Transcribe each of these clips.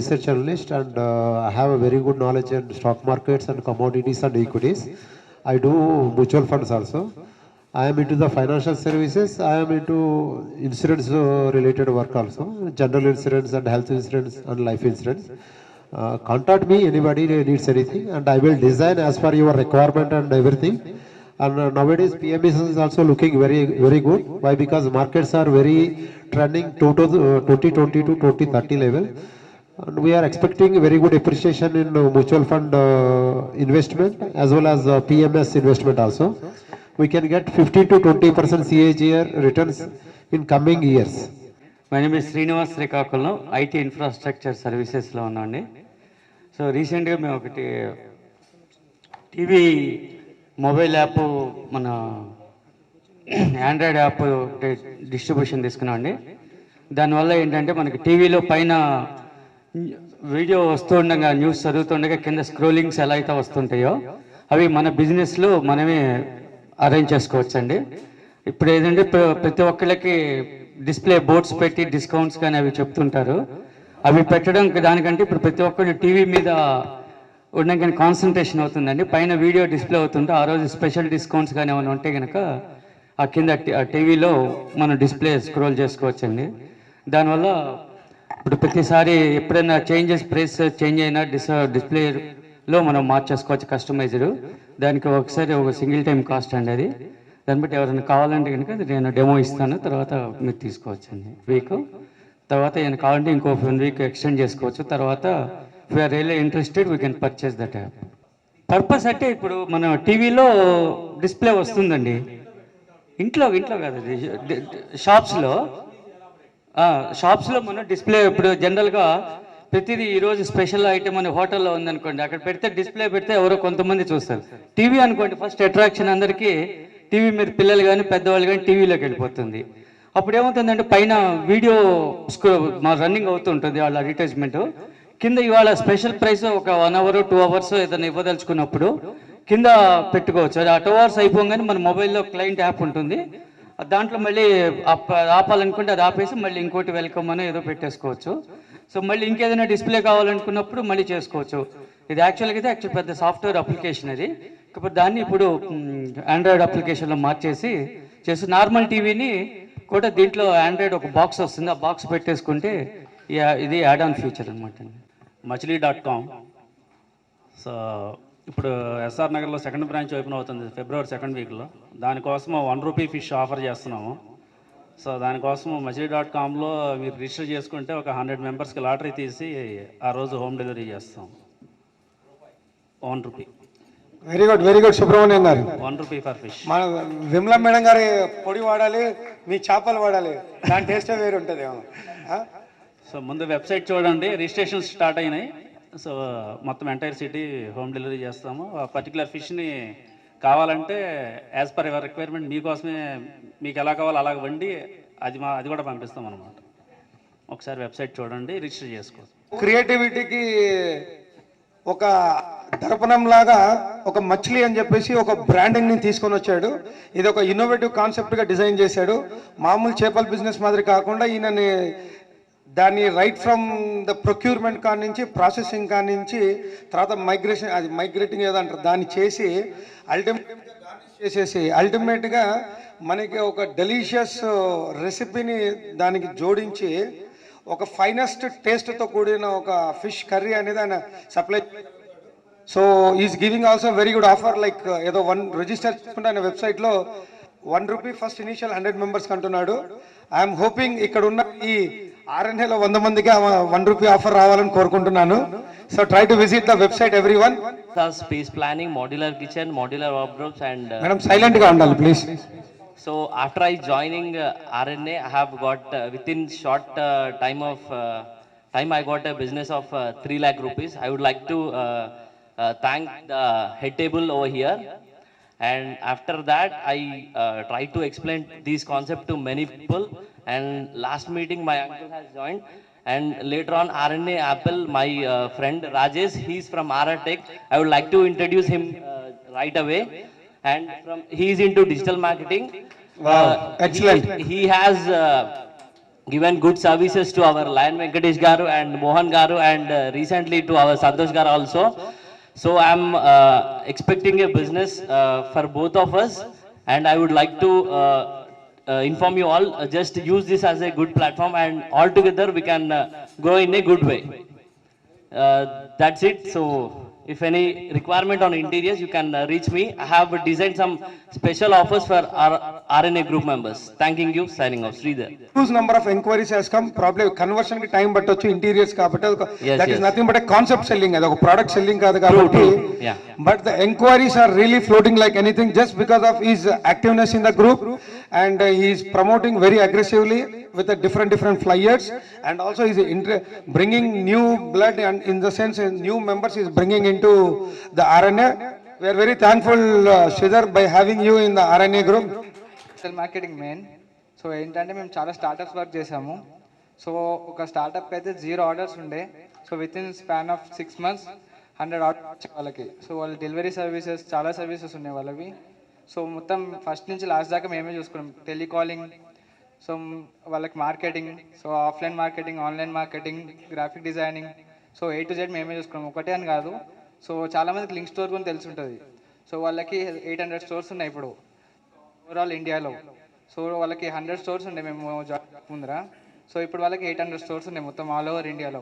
research analyst, and I have a very good knowledge in stock markets and commodities and equities. I do mutual funds also. I am into the financial services. I am into insurance related work also, general insurance and health insurance and life insurance. Contact me, anybody needs anything, and I will design as per your requirement and everything. And nowadays PMS is also looking very good. Why? Because markets are very trending to 2020 to 2030 level. And we are expecting very good appreciation in mutual fund investment as well as PMS investment also. We can get 15 to 20% CAGR returns in coming years. My name is Srinivas Srikakulam, IT Infrastructure Services లో ఉన్నాండి. So రీసెంట్గా మేము ఒకటి TV mobile app మన Android app distribution తీసుకున్నాం అండి. దానివల్ల ఏంటంటే మనకి టీవీలో పైన వీడియో వస్తూ ఉండగా న్యూస్ చదువుతుండగా కింద స్క్రోలింగ్స్ ఎలా అయితే వస్తుంటాయో అవి మన బిజినెస్లో మనమే అరేంజ్ చేసుకోవచ్చండి. ఇప్పుడు ఏంటంటే ప్రతి ఒక్కళ్ళకి డిస్ప్లే బోర్డ్స్ పెట్టి డిస్కౌంట్స్ కానీ అవి చెప్తుంటారు. అవి పెట్టడం దానికంటే ఇప్పుడు ప్రతి ఒక్కళ్ళు టీవీ మీద ఉండగానే కాన్సన్ట్రేషన్ అవుతుందండి. పైన వీడియో డిస్ప్లే అవుతుంటే ఆ రోజు స్పెషల్ డిస్కౌంట్స్ కానీ ఏమైనా ఉంటే కనుక ఆ కింద టీవీలో మనం డిస్ప్లే స్క్రోల్ చేసుకోవచ్చండి. దానివల్ల ఇప్పుడు ప్రతిసారి ఎప్పుడైనా ప్రైస్ చేంజ్ అయినా డిస్ప్లేలో మనం మార్చేసుకోవచ్చు కస్టమైజ్డ్. దానికి ఒకసారి ఒక సింగిల్ టైం కాస్ట్ అండి అది. దాన్ని బట్టి ఎవరైనా కావాలంటే కనుక నేను డెమో ఇస్తాను, తర్వాత మీరు తీసుకోవచ్చండి వీక్. తర్వాత ఏమైనా కావాలంటే ఇంకో 1 వీక్ ఎక్స్టెండ్ చేసుకోవచ్చు. తర్వాత if you're really interested we can purchase that app. Purpose అంటే ఇప్పుడు మన టీవీలో డిస్ప్లే వస్తుందండి, ఇంట్లో కాదు, షాప్స్లో మనం డిస్ప్లే ఇప్పుడు జనరల్గా ప్రతిదీ ఈరోజు స్పెషల్ ఐటమ్ అని హోటల్లో ఉందనుకోండి, అక్కడ పెడితే డిస్ప్లే పెడితే ఎవరో కొంతమంది చూస్తారు. టీవీ అనుకోండి, ఫస్ట్ అట్రాక్షన్ అందరికీ టీవీ మీద పిల్లలు కానీ పెద్దవాళ్ళు కానీ టీవీలోకి వెళ్ళిపోతుంది. అప్పుడు ఏమవుతుందంటే పైన వీడియో రన్నింగ్ అవుతుంటుంది వాళ్ళ అడ్వర్టైజ్మెంట్ కింద. ఇవాళ స్పెషల్ ప్రైస్ ఒక 1 అవర్ 2 అవర్స్ ఏదైనా ఇవ్వదలుచుకున్నప్పుడు కింద పెట్టుకోవచ్చు. అది ఆ 2 అవర్స్ అయిపోగానే మన మొబైల్లో క్లయింట్ యాప్ ఉంటుంది, దాంట్లో మళ్ళీ ఆపాలనుకుంటే అది ఆపేసి మళ్ళీ ఇంకోటి వెల్కమ్ అని ఏదో పెట్టేసుకోవచ్చు. సో మళ్ళీ ఇంకేదైనా డిస్ప్లే కావాలనుకున్నప్పుడు మళ్ళీ చేసుకోవచ్చు. ఇది యాక్చువల్గా పెద్ద సాఫ్ట్వేర్ అప్లికేషన్ అది. కాకపోతే దాన్ని ఇప్పుడు ఆండ్రాయిడ్ అప్లికేషన్లో మార్చేసి నార్మల్ టీవీని కూడా దీంట్లో ఆండ్రాయిడ్ ఒక బాక్స్ వస్తుంది, ఆ బాక్స్ పెట్టేసుకుంటే ఇది యాడ్ ఆన్ ఫీచర్ అనమాట. మచిలీ.com. సో ఇప్పుడు ఎస్ఆర్ నగర్లో 2nd బ్రాంచ్ ఓపెన్ అవుతుంది ఫిబ్రవరి 2nd వీక్లో. దానికోసం 1 రూపీ ఫిష్ ఆఫర్ చేస్తున్నాము. సో దానికోసం మచిలీ.comలో మీరు రిజిస్టర్ చేసుకుంటే ఒక 100 మెంబర్స్కి లాటరీ తీసి ఆ రోజు హోమ్ డెలివరీ చేస్తాం. 1 రూపీ. వెరీ గుడ్ సుబ్రహ్మణ్యం గారు. 1 రూపీ ఫర్ ఫిష్. మన విమలా మేడం గారి పొడి వాడాలి, మీ చేపలు వాడాలి, దాని టేస్టే వేరు ఉంటుంది. సో ముందు వెబ్సైట్ చూడండి, రిజిస్ట్రేషన్స్ స్టార్ట్ అయినాయి. సో మొత్తం ఎంటైర్ సిటీ హోమ్ డెలివరీ చేస్తాము. ఆ పర్టికులర్ ఫిష్ని కావాలంటే యాజ్ పర్ యువర్ రిక్వైర్మెంట్ మీకోసమే మీకు ఎలా కావాలో అలాగ వండి అది కూడా పంపిస్తాం అనమాట. ఒకసారి వెబ్సైట్ చూడండి, రిజిస్టర్ చేసుకోవచ్చు. క్రియేటివిటీకి ఒక దర్పణం లాగా ఒక మచిలీ అని చెప్పేసి ఒక బ్రాండింగ్ని తీసుకొని వచ్చాడు. ఇది ఒక ఇన్నోవేటివ్ కాన్సెప్ట్గా డిజైన్ చేశాడు. మామూలు చేపల బిజినెస్ మాదిరి కాకుండా ఈయనని దాన్ని రైట్ ఫ్రమ్ ద ప్రొక్యూర్మెంట్ కాడి నుంచి ప్రాసెసింగ్ కాడి నుంచి తర్వాత మైగ్రేటింగ్ ఏదో అంటారు దాన్ని చేసి అల్టిమేట్గా మనకి ఒక డెలీషియస్ రెసిపీని దానికి జోడించి ఒక ఫైనెస్ట్ టేస్ట్తో కూడిన ఒక ఫిష్ కర్రీ అనేది ఆయన supply. So is giving also very good offer. Like ఏదో 1 రిజిస్టర్ చేసుకుంటే ఆయన వెబ్సైట్లో 1 రూపీ ఫస్ట్ ఇనిషియల్ 100 మెంబర్స్ అంటున్నాడు. ఐఎమ్ హోపింగ్ ఇక్కడ ఉన్న ఈ RNAలో 100 మందికి 1 రూపీ ఆఫర్ రావాలని కోరుకుంటున్నాను. So try to visit the website everyone. Space planning, modular kitchen, modular wardrobes, and madam silent గా ఉండాలి please. So after I joining RNA, I have got within short time I got a business of 3 lakh rupees. I would like to thank the head table over here. And after that, I try to explain these concepts to many people. And last meeting, my uncle has joined. And later on, RNA Apple, my friend Rajesh, he's from RRTech. I would like to introduce him right away. And he is into digital marketing. Wow, excellent. He has given good services to our Lion Venkatesh Garu and Mohan Garu, and recently to our Santosh Garu also. So I'm expecting a business for both of us, and I would like to inform you all, just use this as a good platform, and all together we can grow in a good way. That's it. So if any requirement on interiors, you can reach me. I have designed some special offers for our RNA group members. Thanking you. Signing off. Sridhar. Huge number of inquiries has come. Probably conversion ki time పట్టొచ్చు interiors కాబట్టి Yes, that is yes. nothing but a concept selling, అది ఒక product selling కాదు కాబట్టి. true. Yeah. But the inquiries are really floating like anything just because of his activeness in the group, and he is promoting very aggressively with the different flyers, and also is bringing new blood, and in the sense new members is bringing into the RNA. We are very thankful, Sridhar, by having you in the RNA group. Digital marketing main. So ఏంటంటే మేము చాలా startups work చేసాము. So ఒక స్టార్టప్కి అయితే 0 orders ఉండే. So with in span of 6 months 100 orders వచ్చాయి వాళ్ళకి. So వాళ్ళ డెలివరీ సర్వీసెస్, చాలా సర్వీసెస్ ఉన్నాయి వాళ్ళవి. సో మొత్తం ఫస్ట్ నుంచి లాస్ట్ దాకా మేమే చూసుకున్నాం. టెలికాలింగ్, సో వాళ్ళకి marketing, so offline marketing, online marketing, graphic designing, so A to Z మేమే చూసుకున్నాం. ఒకటే అని కాదు. సో చాలామందికి లింక్ స్టోర్ గురించి తెలిసి ఉంటుంది. సో వాళ్ళకి 800 స్టోర్స్ ఉన్నాయి ఇప్పుడు ఓవరాల్ ఇండియాలో. సో వాళ్ళకి 100 స్టోర్స్ ఉండే మేము జాబ్ ముందర. సో ఇప్పుడు వాళ్ళకి 800 స్టోర్స్ ఉన్నాయి మొత్తం ఆల్ ఓవర్ ఇండియాలో.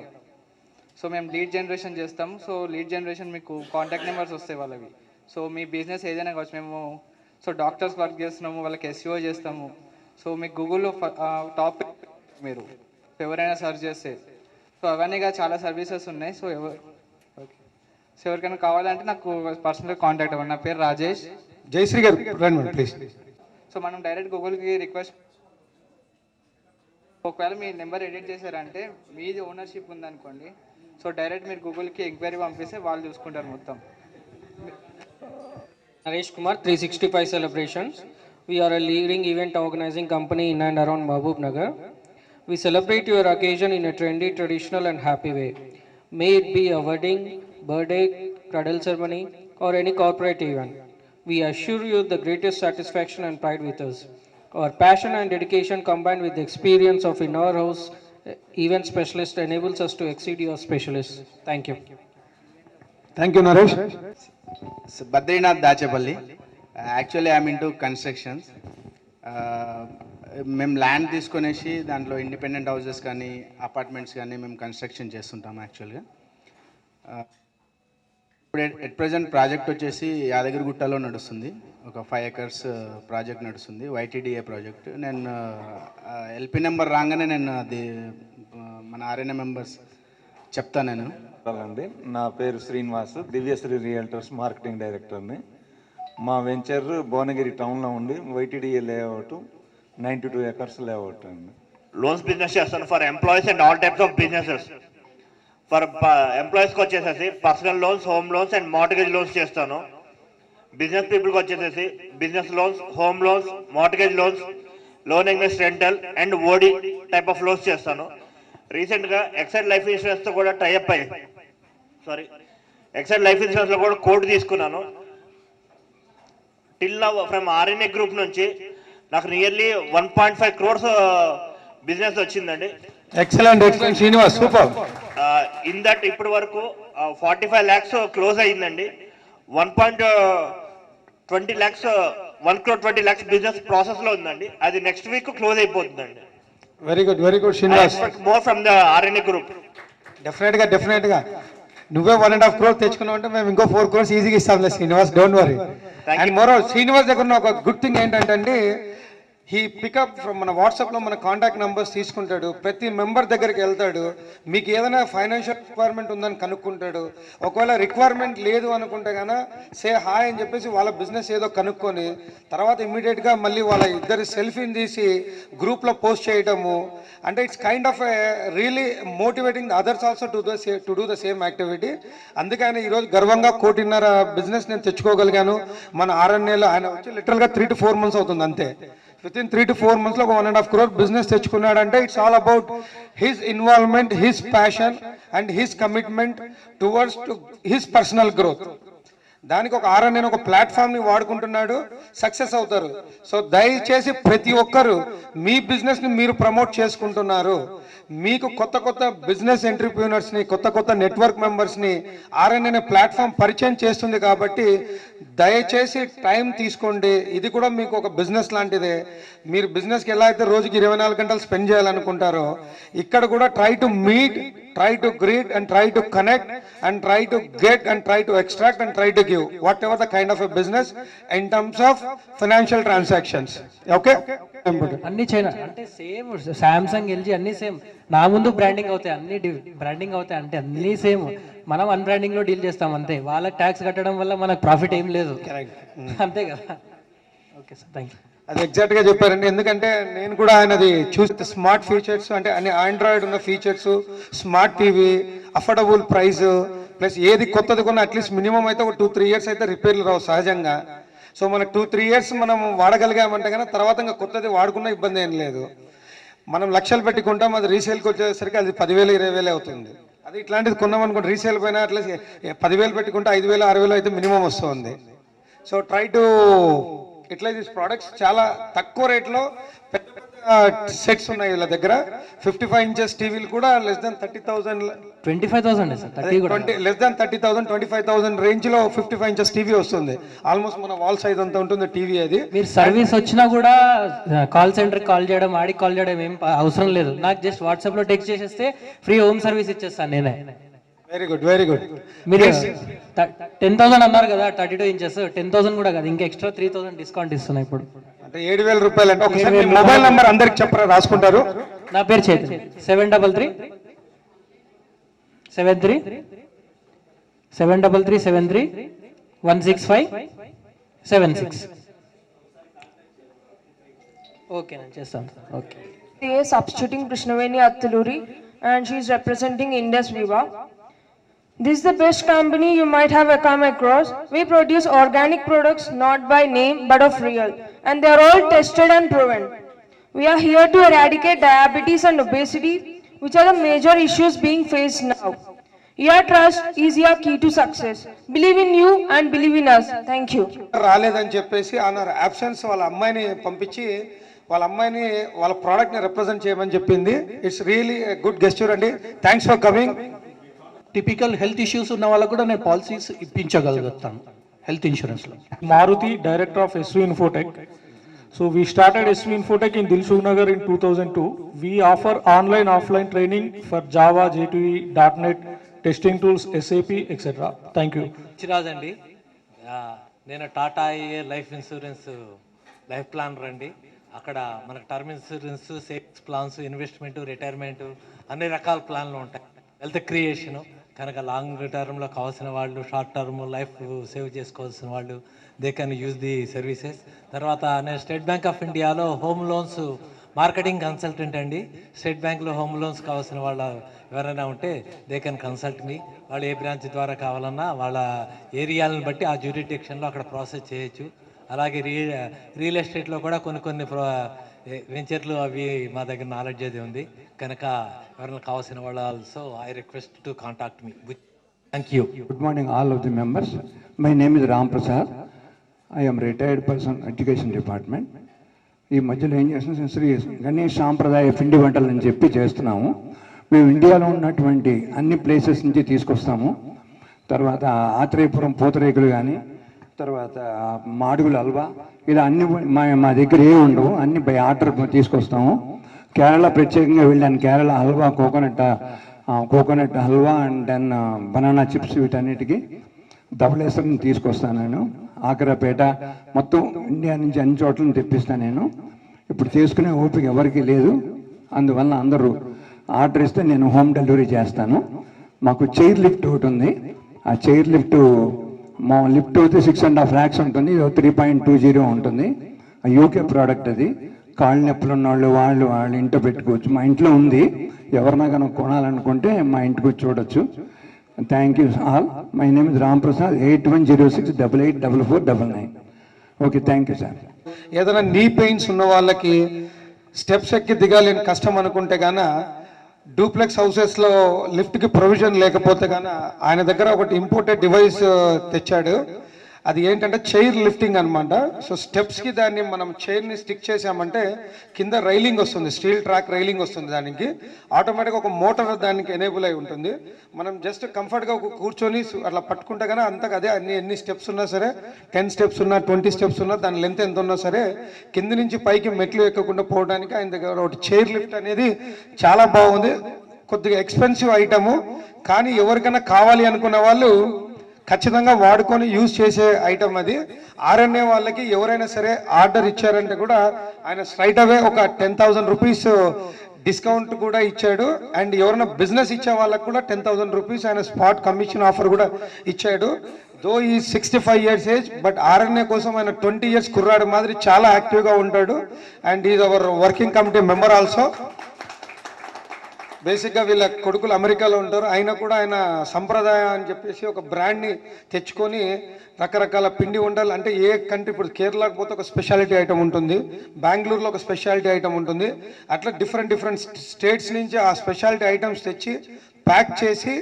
సో మేము లీడ్ జనరేషన్ చేస్తాం. సో లీడ్ జనరేషన్ మీకు కాంటాక్ట్ నెంబర్స్ వస్తాయి వాళ్ళవి. సో మీ బిజినెస్ ఏదైనా కావచ్చు. మేము సో డాక్టర్స్ వర్క్ చేస్తున్నాము, వాళ్ళకి SEO చేస్తాము. సో మీకు గూగుల్లో టాప్ మీరు ఎవరైనా సెర్చ్ చేస్తే, సో అవన్నీగా చాలా సర్వీసెస్ ఉన్నాయి. సో సో ఎవరికైనా కావాలంటే నాకు పర్సనల్గా కాంటాక్ట్ అవ్వండి. నా పేరు రాజేష్. జయశ్రీ గారు రండి ప్లీజ్. సో మనం డైరెక్ట్ గూగుల్కి రిక్వెస్ట్, ఒకవేళ మీ నెంబర్ ఎడిట్ చేశారంటే మీది ఓనర్షిప్ ఉందనుకోండి, సో డైరెక్ట్ మీరు గూగుల్కి ఎంక్వైరీ పంపిస్తే వాళ్ళు చూసుకుంటారు మొత్తం. Naresh Kumar, 365 Celebrations. We are a leading event organizing company in and around Mahbub Nagar. We celebrate your occasion in a trendy, traditional and happy way. May it be a wedding, birthday, cradle ceremony or any corporate event. We assure you the greatest satisfaction and pride with us. Our passion and dedication combined with the experience of in-our house event specialist enables us to exceed your specialists. Thank you. Thank you, Naresh. Badrinath Dachepalli. Actually, I'm into constructions. మేము land తీసుకునేసి దాంట్లో independent houses కానీ apartments కానీ మేము construction చేస్తుంటాం యాక్చువల్గా. ఇప్పుడు at present project వచ్చేసి యాదగిరిగుట్టలో నడుస్తుంది. ఒక 5 acres ప్రాజెక్ట్ నడుస్తుంది, YTDA ప్రాజెక్ట్. నేను LP నెంబర్ రాగానే నేను అది మన RNA మెంబర్స్ చెప్తాను నేను. అండి, నా పేరు శ్రీనివాస్, దివ్యశ్రీ రియల్టర్స్ మార్కెటింగ్ డైరెక్టర్ని. మా వెంచర్ భువనగిరి టౌన్లో ఉండి YTDA లేఅవుట్ 92 acres లేఅవుట్ అండి. లోన్స్ బిజినెస్ చేస్తాను for employees and all types of businesses. For ఎంప్లాయీస్కి వచ్చేసేసి personal loans, home loans and mortgage loans చేస్తాను. బిజినెస్ పీపుల్కి వచ్చేసేసి business loans, home loans, mortgage loans, loan against rental and OD type of loans చేస్తాను. రీసెంట్గా Exide life ఇన్సూరెన్స్తో కూడా tie up అయ్యి Exide life ఇన్సూరెన్స్లో కూడా కోడ్ తీసుకున్నాను. Till now from RNA group నుంచి నాకు నియర్లీ 1.5 crores బిజినెస్ వచ్చిందండి. Excellent excellent Srinivas, super. In that ఇప్పటి వరకు 45 lakhs క్లోజ్ అయ్యిందండి. 1.20 lakhs 1 crore 20 lakhs business process లో ఉందండి. అది నెక్స్ట్ వీక్ క్లోజ్ అయిపోతుందండి. Very good Srinivas. More from the RNA group. Definite గా నువ్వే 1.5 crore తెచ్చుకున్నావు అంటే మేము ఇంకో 4 crores ఈజీగా ఇస్తాంలే Srinivas, don't worry. And more Srinivas దగ్గర ఉన్న ఒక గుడ్ థింగ్ ఏంటంటే హీ పికప్ ఫ్రమ్ మన వాట్సాప్లో మన కాంటాక్ట్ నెంబర్స్ తీసుకుంటాడు, ప్రతి మెంబర్ దగ్గరికి వెళ్తాడు, మీకు ఏదైనా ఫైనాన్షియల్ రిక్వైర్మెంట్ ఉందని కనుక్కుంటాడు. ఒకవేళ రిక్వైర్మెంట్ లేదు అనుకుంటే కనుక సే హాయ్ అని చెప్పేసి వాళ్ళ బిజినెస్ ఏదో కనుక్కొని తర్వాత ఇమ్మీడియట్గా మళ్ళీ వాళ్ళ ఇద్దరు సెల్ఫీని తీసి గ్రూప్లో పోస్ట్ చేయటము. అంటే it's kind of really motivating the others also to do the same activity. అందుకే ఆయన ఈరోజు గర్వంగా 1.5 కోటి బిజినెస్ నేను తెచ్చుకోగలిగాను. మన RNAలో ఆయన వచ్చి లిటరల్గా 3 to 4 months అవుతుంది అంతే. విత్ ఇన్ 3 to 4 months లో 1.5 crore బిజినెస్ తెచ్చుకున్నాడంటే it's all about his involvement, his passion and his commitment towards his personal growth. దానికి ఒక RNN ఒక ప్లాట్ఫామ్ని వాడుకుంటున్నాడు, సక్సెస్ అవుతారు. సో దయచేసి ప్రతి ఒక్కరు మీ బిజినెస్ని మీరు ప్రమోట్ చేసుకుంటున్నారు. మీకు కొత్త కొత్త బిజినెస్ ఎంటర్ప్రీనర్స్ని, కొత్త కొత్త నెట్వర్క్ మెంబర్స్ని RNN ప్లాట్ఫామ్ పరిచయం చేస్తుంది. కాబట్టి దయచేసి టైం తీసుకోండి. ఇది కూడా మీకు ఒక బిజినెస్ లాంటిదే. మీరు బిజినెస్కి ఎలా అయితే రోజుకి 24 గంటలు స్పెండ్ చేయాలనుకుంటారో, ఇక్కడ కూడా try to meet, try to greet and try to connect and try to get and try to extract and try to give whatever the kind of a business in terms of financial transactions. Okay? అన్ని China అంటే same, Samsung LG అన్ని same. నా ముందు branding అవుతాయి, అన్ని branding అవుతాయి, అంటే అన్ని సేమ్. మనం అన్బ్రాండింగ్ లో డీల్ చేస్తాం అంతే. వాళ్ళకి ట్యాక్స్ కట్టడం వల్ల మనకు ప్రాఫిట్ ఏం లేదు, అంతే కదా. Okay sir, thank you. అది ఎగ్జాక్ట్గా చెప్పారండి. ఎందుకంటే నేను కూడా ఆయనది చూస్తే స్మార్ట్ ఫీచర్స్ అంటే అన్ని ఆండ్రాయిడ్ ఉన్న features, smart TV, affordable price, plus ఏది కొత్తది కొన్నా అట్లీస్ట్ మినిమం అయితే ఒక 2-3 ఇయర్స్ అయితే రిపేర్లు రావు సహజంగా. సో మనకు 2-3 ఇయర్స్ మనం వాడగలిగామంటే కానీ తర్వాత ఇంకా కొత్తది వాడుకున్న ఇబ్బంది ఏం లేదు. మనం లక్షలు పెట్టుకుంటాం, అది రీసేల్కి వచ్చేసరికి అది 10,000-20,000 అవుతుంది. అది ఇట్లాంటిది కొన్నాం అనుకోండి, రీసేల్ పైన అట్లా 10,000 పెట్టుకుంటే 5,000-6,000 అయితే మినిమం వస్తుంది. సో ట్రై టు ఇట్లా దీస్ ప్రోడక్ట్స్ చాలా తక్కువ రేట్లో సెట్స్ ఉన్నాయి వీళ్ళ దగ్గర. 55 ఇంచెస్ టీవీలు కూడా less than 30,000, 25,000 sir, 30 less than 30,000, 25,000 range లో 55 ఇంచెస్ టీవీ వస్తుంది. ఆల్మోస్ట్ మన వాల్ సైజ్ అంతా ఉంటుంది టీవీ. అది మీరు సర్వీస్ వచ్చినా కూడా కాల్ సెంటర్ కాల్ చేయడం, ఆడికి కాల్ చేయడం ఏం అవసరం లేదు. నాకు జస్ట్ వాట్సాప్ లో టెక్స్ట్ చేసేస్తే ఫ్రీ హోమ్ సర్వీస్ ఇచ్చేస్తాను నేనే. Very good, very good. మీరు 10,000 అన్నారు కదా, 32 ఇంచెస్ 10,000 కూడా కాదు, ఇంకా ఎక్స్ట్రా 3,000 డిస్కౌంట్ ఇస్తున్నాయి ఇప్పుడు. అంటే 7,000 రూపాయలు. అంటే ఒకసారి మీ మొబైల్ నంబర్ అందరికి చెప్పరా, రాసుకుంటారు? నా పేరు చైతన్య. 733-165-76. ఓకే, నేను చేస్తాను. Okay. Substituting Krishnaveni Attuluri, and she is representing Indus Viva. This is the best company you might have come across. We produce organic products not by name but of real, and they are all tested and proven. We are here to eradicate diabetes and obesity, which are the major issues being faced now. Your trust is your key to success. Believe in you and believe in us. Thank you. రాలేదని చెప్పేసి honour absence వాళ్ళ అమ్మాయిని పంపించి వాళ్ళ ప్రోడక్ట్ని represent చేయమని చెప్పింది. It's really good gesture అండి. Thanks for coming. Typical health issues ఉన్న వాళ్ళకు కూడా నేను పాలసీస్ ఇప్పించగలుగుతాను హెల్త్ ఇన్సూరెన్స్లో. Maruti, director of SV Infotech. So we started SV Infotech in Dilshuk Nagar in 2002. We offer online, offline training for Java, J2E, .NET, testing tools, SAP, etc. Thank you. చిరాజ్ అండి, నేను Tata life insurance life plan రండి. అక్కడ మనకు term insurance, savings plans, investment, retirement అన్ని రకాల ప్లాన్లు ఉంటాయి. Health creation కనుక లాంగ్ టర్మ్లో కావాల్సిన వాళ్ళు, షార్ట్ టర్మ్ లైఫ్ సేవ్ చేసుకోవాల్సిన వాళ్ళు, they can use the services. తర్వాత నేను స్టేట్ బ్యాంక్ ఆఫ్ ఇండియాలో హోమ్ లోన్స్ మార్కెటింగ్ కన్సల్టెంట్ అండి. స్టేట్ బ్యాంక్లో హోమ్ లోన్స్ కావాల్సిన వాళ్ళ ఎవరైనా ఉంటే దే కెన్ కన్సల్ట్ మీ. వాళ్ళు ఏ బ్రాంచ్ ద్వారా కావాలన్నా వాళ్ళ ఏరియాలను బట్టి ఆ జ్యూరిడిక్షన్లో అక్కడ ప్రాసెస్ చేయొచ్చు. అలాగే రియల్ ఎస్టేట్లో కూడా కొన్ని వెంచర్లు అవి మా దగ్గర నాలెడ్జ్ అది ఉంది కనుక ఎవరైనా కావాల్సిన వాళ్ళు also I request to contact me. Thank you. Good morning all of the members. My name is Ram Prasad. I am retired person, Education Department. ఈ మధ్యలో ఏం చేస్తున్నాం, శ్రీ గణేష్ సాంప్రదాయ పిండి వంటలు అని చెప్పి చేస్తున్నాము. మేము ఇండియాలో ఉన్నటువంటి అన్ని ప్లేసెస్ నుంచి తీసుకొస్తాము. తర్వాత ఆత్రేయపురం పూతరేకులు కానీ, తర్వాత మాడుగుల హల్వా, ఇలా అన్ని మా దగ్గర ఏ ఉండవు, అన్ని బై ఆర్డర్ తీసుకొస్తాము. కేరళ ప్రత్యేకంగా వెళ్ళాను. Kerala halwa, coconut halwa and then banana chips, వీటన్నిటికీ ధవళేశ్వరం తీసుకొస్తాను నేను. ఆగ్రాపేట మొత్తం ఇండియా నుంచి అన్ని చోట్ల తెప్పిస్తాను నేను. ఇప్పుడు చేసుకునే ఓపిక ఎవరికి లేదు, అందువల్ల అందరూ ఆర్డర్ ఇస్తే నేను హోమ్ డెలివరీ చేస్తాను. మాకు చైర్ లిఫ్ట్ ఒకటి ఉంది. ఆ చైర్ లిఫ్ట్ మా లిఫ్ట్ అయితే 6.5 lakhs ఉంటుంది, 3.20 ఉంటుంది. యూకే ప్రోడక్ట్ అది. కాళ్ళు నొప్పులు ఉన్న వాళ్ళు ఇంట్లో పెట్టుకోవచ్చు. మా ఇంట్లో ఉంది, ఎవరినా కనుక కొనాలనుకుంటే మా ఇంటికి వచ్చి చూడొచ్చు. Thank you all. My name is Ram Prasad. 8106884499. Okay, thank you sir. ఏదైనా నీ పెయిన్స్ ఉన్న వాళ్ళకి స్టెప్స్ ఎక్కి దిగాలేని కష్టం అనుకుంటే గాన డూప్లెక్స్ హౌసెస్లో లిఫ్ట్కి ప్రొవిజన్ లేకపోతే గాన ఆయన దగ్గర ఒకటి ఇంపోర్టెడ్ డివైస్ తెచ్చాడు. అది ఏంటంటే చైర్ లిఫ్టింగ్ అనమాట. సో స్టెప్స్కి దాన్ని మనం చైర్ని స్టిక్ చేసామంటే కింద రైలింగ్ వస్తుంది, స్టీల్ ట్రాక్ రైలింగ్ వస్తుంది. దానికి ఆటోమేటిక్గా ఒక మోటార్ దానికి ఎనేబుల్ అయి ఉంటుంది. మనం జస్ట్ కంఫర్ట్గా కూర్చొని అట్లా పట్టుకుంటే కానీ అంతకు అదే ఎన్ని స్టెప్స్ ఉన్నా సరే, 10 స్టెప్స్ ఉన్నా 20 స్టెప్స్ ఉన్నా దాని లెంత్ ఎంత ఉన్నా సరే కింద నుంచి పైకి మెట్లు ఎక్కకుండా పోవడానికి ఆయన దగ్గర ఒకటి చైర్ లిఫ్ట్ అనేది చాలా బాగుంది. కొద్దిగా ఎక్స్పెన్సివ్ ఐటము, కానీ ఎవరికైనా కావాలి అనుకున్న వాళ్ళు ఖచ్చితంగా వాడుకొని యూజ్ చేసే ఐటమ్ అది. ఆర్ఎన్ఏ వాళ్ళకి ఎవరైనా సరే ఆర్డర్ ఇచ్చారంటే కూడా ఆయన స్ట్రైట్ అవే ఒక 10,000 రూపీస్ డిస్కౌంట్ కూడా ఇచ్చాడు. అండ్ ఎవరైనా బిజినెస్ ఇచ్చే వాళ్ళకి కూడా 10,000 రూపీస్ ఆయన స్పాట్ కమిషన్ ఆఫర్ కూడా ఇచ్చాడు. దో ఈ 65 years ఏజ్, బట్ ఆర్ఎన్ఏ కోసం ఆయన 20 years కుర్రాడు మాదిరి చాలా యాక్టివ్గా ఉంటాడు. And is our working committee member also. బేసిక్గా వీళ్ళ కొడుకులు అమెరికాలో ఉంటారు, అయినా కూడా ఆయన సంప్రదాయ అని చెప్పేసి ఒక బ్రాండ్ని తెచ్చుకొని రకరకాల పిండి వంటలు, అంటే ఏ కంట్రీ, ఇప్పుడు కేరళకు పోతే ఒక స్పెషాలిటీ ఐటమ్ ఉంటుంది, బెంగళూరులో ఒక స్పెషాలిటీ ఐటమ్ ఉంటుంది, అట్లా డిఫరెంట్ స్టేట్స్ నుంచి ఆ స్పెషాలిటీ ఐటమ్స్ తెచ్చి ప్యాక్ చేసి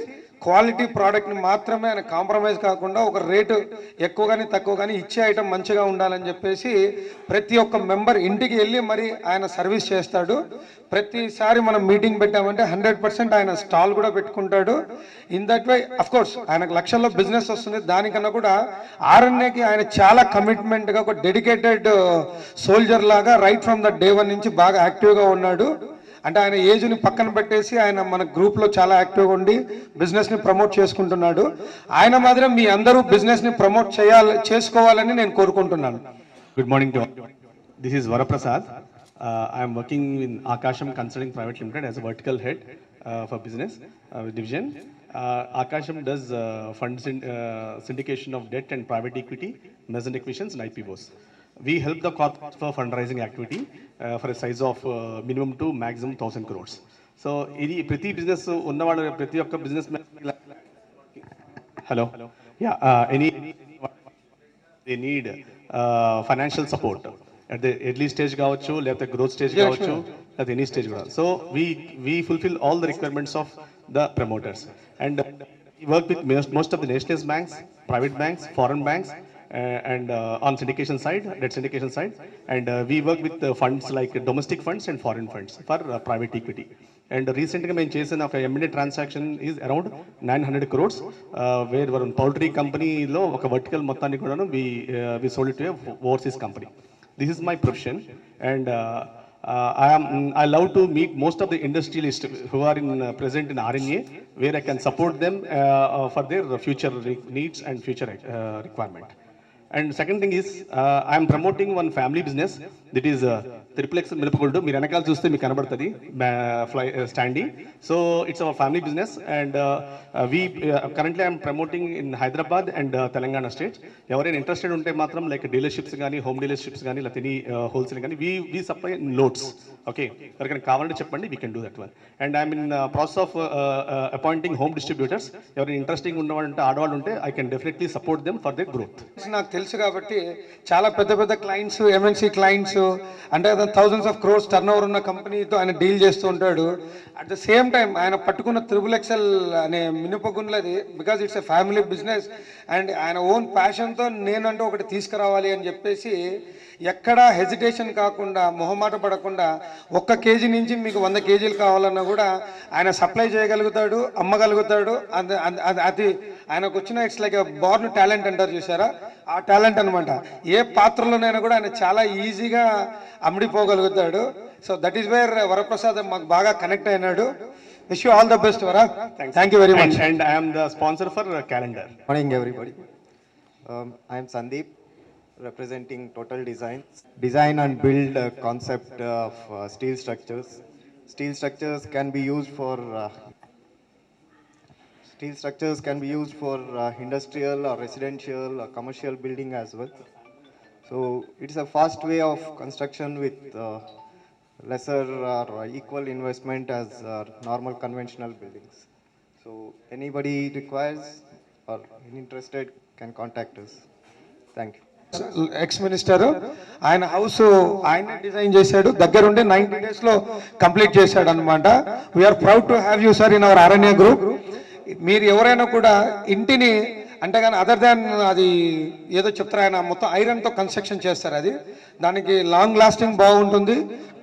క్వాలిటీ ప్రోడక్ట్ని మాత్రమే ఆయన కాంప్రమైజ్ కాకుండా ఒక రేటు ఎక్కువ కానీ తక్కువ కానీ ఇచ్చే ఐటమ్ మంచిగా ఉండాలని చెప్పేసి ప్రతి ఒక్క మెంబర్ ఇంటికి వెళ్ళి మరి ఆయన సర్వీస్ చేస్తాడు. ప్రతిసారి మనం మీటింగ్ పెట్టామంటే 100% ఆయన స్టాల్ కూడా పెట్టుకుంటాడు. In that way of course ఆయనకు లక్షల్లో బిజినెస్ వస్తుంది. దానికన్నా కూడా ఆర్ఎన్ఏకి ఆయన చాలా కమిట్మెంట్గా ఒక డెడికేటెడ్ సోల్జర్ లాగా రైట్ ఫ్రమ్ ద డే 1 నుంచి బాగా యాక్టివ్గా ఉన్నాడు. అంటే ఆయన ఏజ్ని పక్కన పెట్టేసి ఆయన మన గ్రూప్లో చాలా యాక్టివ్గా ఉండి బిజినెస్ని ప్రమోట్ చేసుకుంటున్నాడు. ఆయన మాత్రం మీ అందరూ బిజినెస్ని ప్రమోట్ చేసుకోవాలని నేను కోరుకుంటున్నాను. Good morning to all. This is Varaprasad. I'm working in Akasham consulting private limited as a vertical head for business division. Akasham does fund syndication of debt and private equity, mezzanine acquisitions and IPOs. We help the corporate for fundraising activity for a size of minimum to maximum 1,000 crores. So, prati business unnavadu prati okka businessman hello yeah any they need financial support at the early stage gavachu lepthe growth stage gavachu at any stage kuda. So we fulfill all the requirements of the promoters, and we work with most of the nationalized banks, private banks, foreign banks, and on syndication side, debt syndication side, and we work with funds like domestic funds and foreign funds for private equity. And recently మేము చేసిన ఒక M&A transaction is around 900 crores, where one poultry company లో ఒక vertical మొత్తాన్ని కూడాను we sold it to a overseas company. This is my profession, and I love to meet most of the industrialists who are present in RNA, where I can support them for their future needs and future requirement. And second thing is, I am promoting one family business that is Triplex Milapaguldu. Meer enakal chuste meeku kanabadutundi standy. So it's our family business, and we currently I am promoting in Hyderabad and Telangana state. Evaraina interested unte matram like dealerships gaani, home dealerships gaani, latini wholesale gaani, we supply in loads. Okay, ఎవరికైనా కావాలంటే చెప్పండి, we can do that one. And I am in process of appointing home distributors. ఎవరైనా interesting ఉన్నవాళ్ళంటే ఆడవాళ్ళు ఉంటే I can definitely support them for their growth. నాకు తెలుసు కాబట్టి చాలా పెద్ద పెద్ద క్లయింట్స్, ఎంఎన్సీ క్లయింట్స్, అంటే thousands of crores turn over ఉన్న కంపెనీతో ఆయన డీల్ చేస్తూ ఉంటాడు. అట్ ద సేమ్ టైం ఆయన పట్టుకున్న XXL అనే మినపగుండ్లది, because it's a family business, and ఆయన ఓన్ ప్యాషన్తో నేనంటూ ఒకటి తీసుకురావాలి అని చెప్పేసి ఎక్కడా హెజిటేషన్ కాకుండా, మొహమాట పడకుండా 1 కేజీ నుంచి మీకు 100 కేజీలు కావాలన్నా కూడా ఆయన సప్లై చేయగలుగుతాడు, అమ్మగలుగుతాడు. అది ఆయనకు వచ్చిన ఇట్స్ లైక్ బోర్న్ టాలెంట్ అంటారు చూసారా, ఆ టాలెంట్ అనమాట. ఏ పాత్రలోనైనా కూడా ఆయన చాలా ఈజీగా అమ్ముడిపోగలుగుతాడు. So that is where Varaprasad మాకు బాగా కనెక్ట్ అయినాడు. Wish you all the best Vara. Thank you very much. And I am the sponsor for calendar. Morning everybody. I am Sandeep, representing Total Design and build a concept of steel structures. Steel structures can be used for industrial or residential or commercial building as well. So it's a fast way of construction with lesser or equal investment as normal conventional buildings. So anybody requires or interested can contact us. Thank you. Ex minister ఆయన house ఆయన design చేశాడు, దగ్గరుండి 90 days లో complete చేశాడు అనమాట. We're proud to have you sir in our RNA group. మీరు ఎవరైనా కూడా ఇంటిని అంటే కానీ అదర్ దాన్ అది ఏదో చెప్తారు ఆయన, మొత్తం ఐరన్తో కన్స్ట్రక్షన్ చేస్తారు. అది దానికి లాంగ్ లాస్టింగ్ బాగుంటుంది.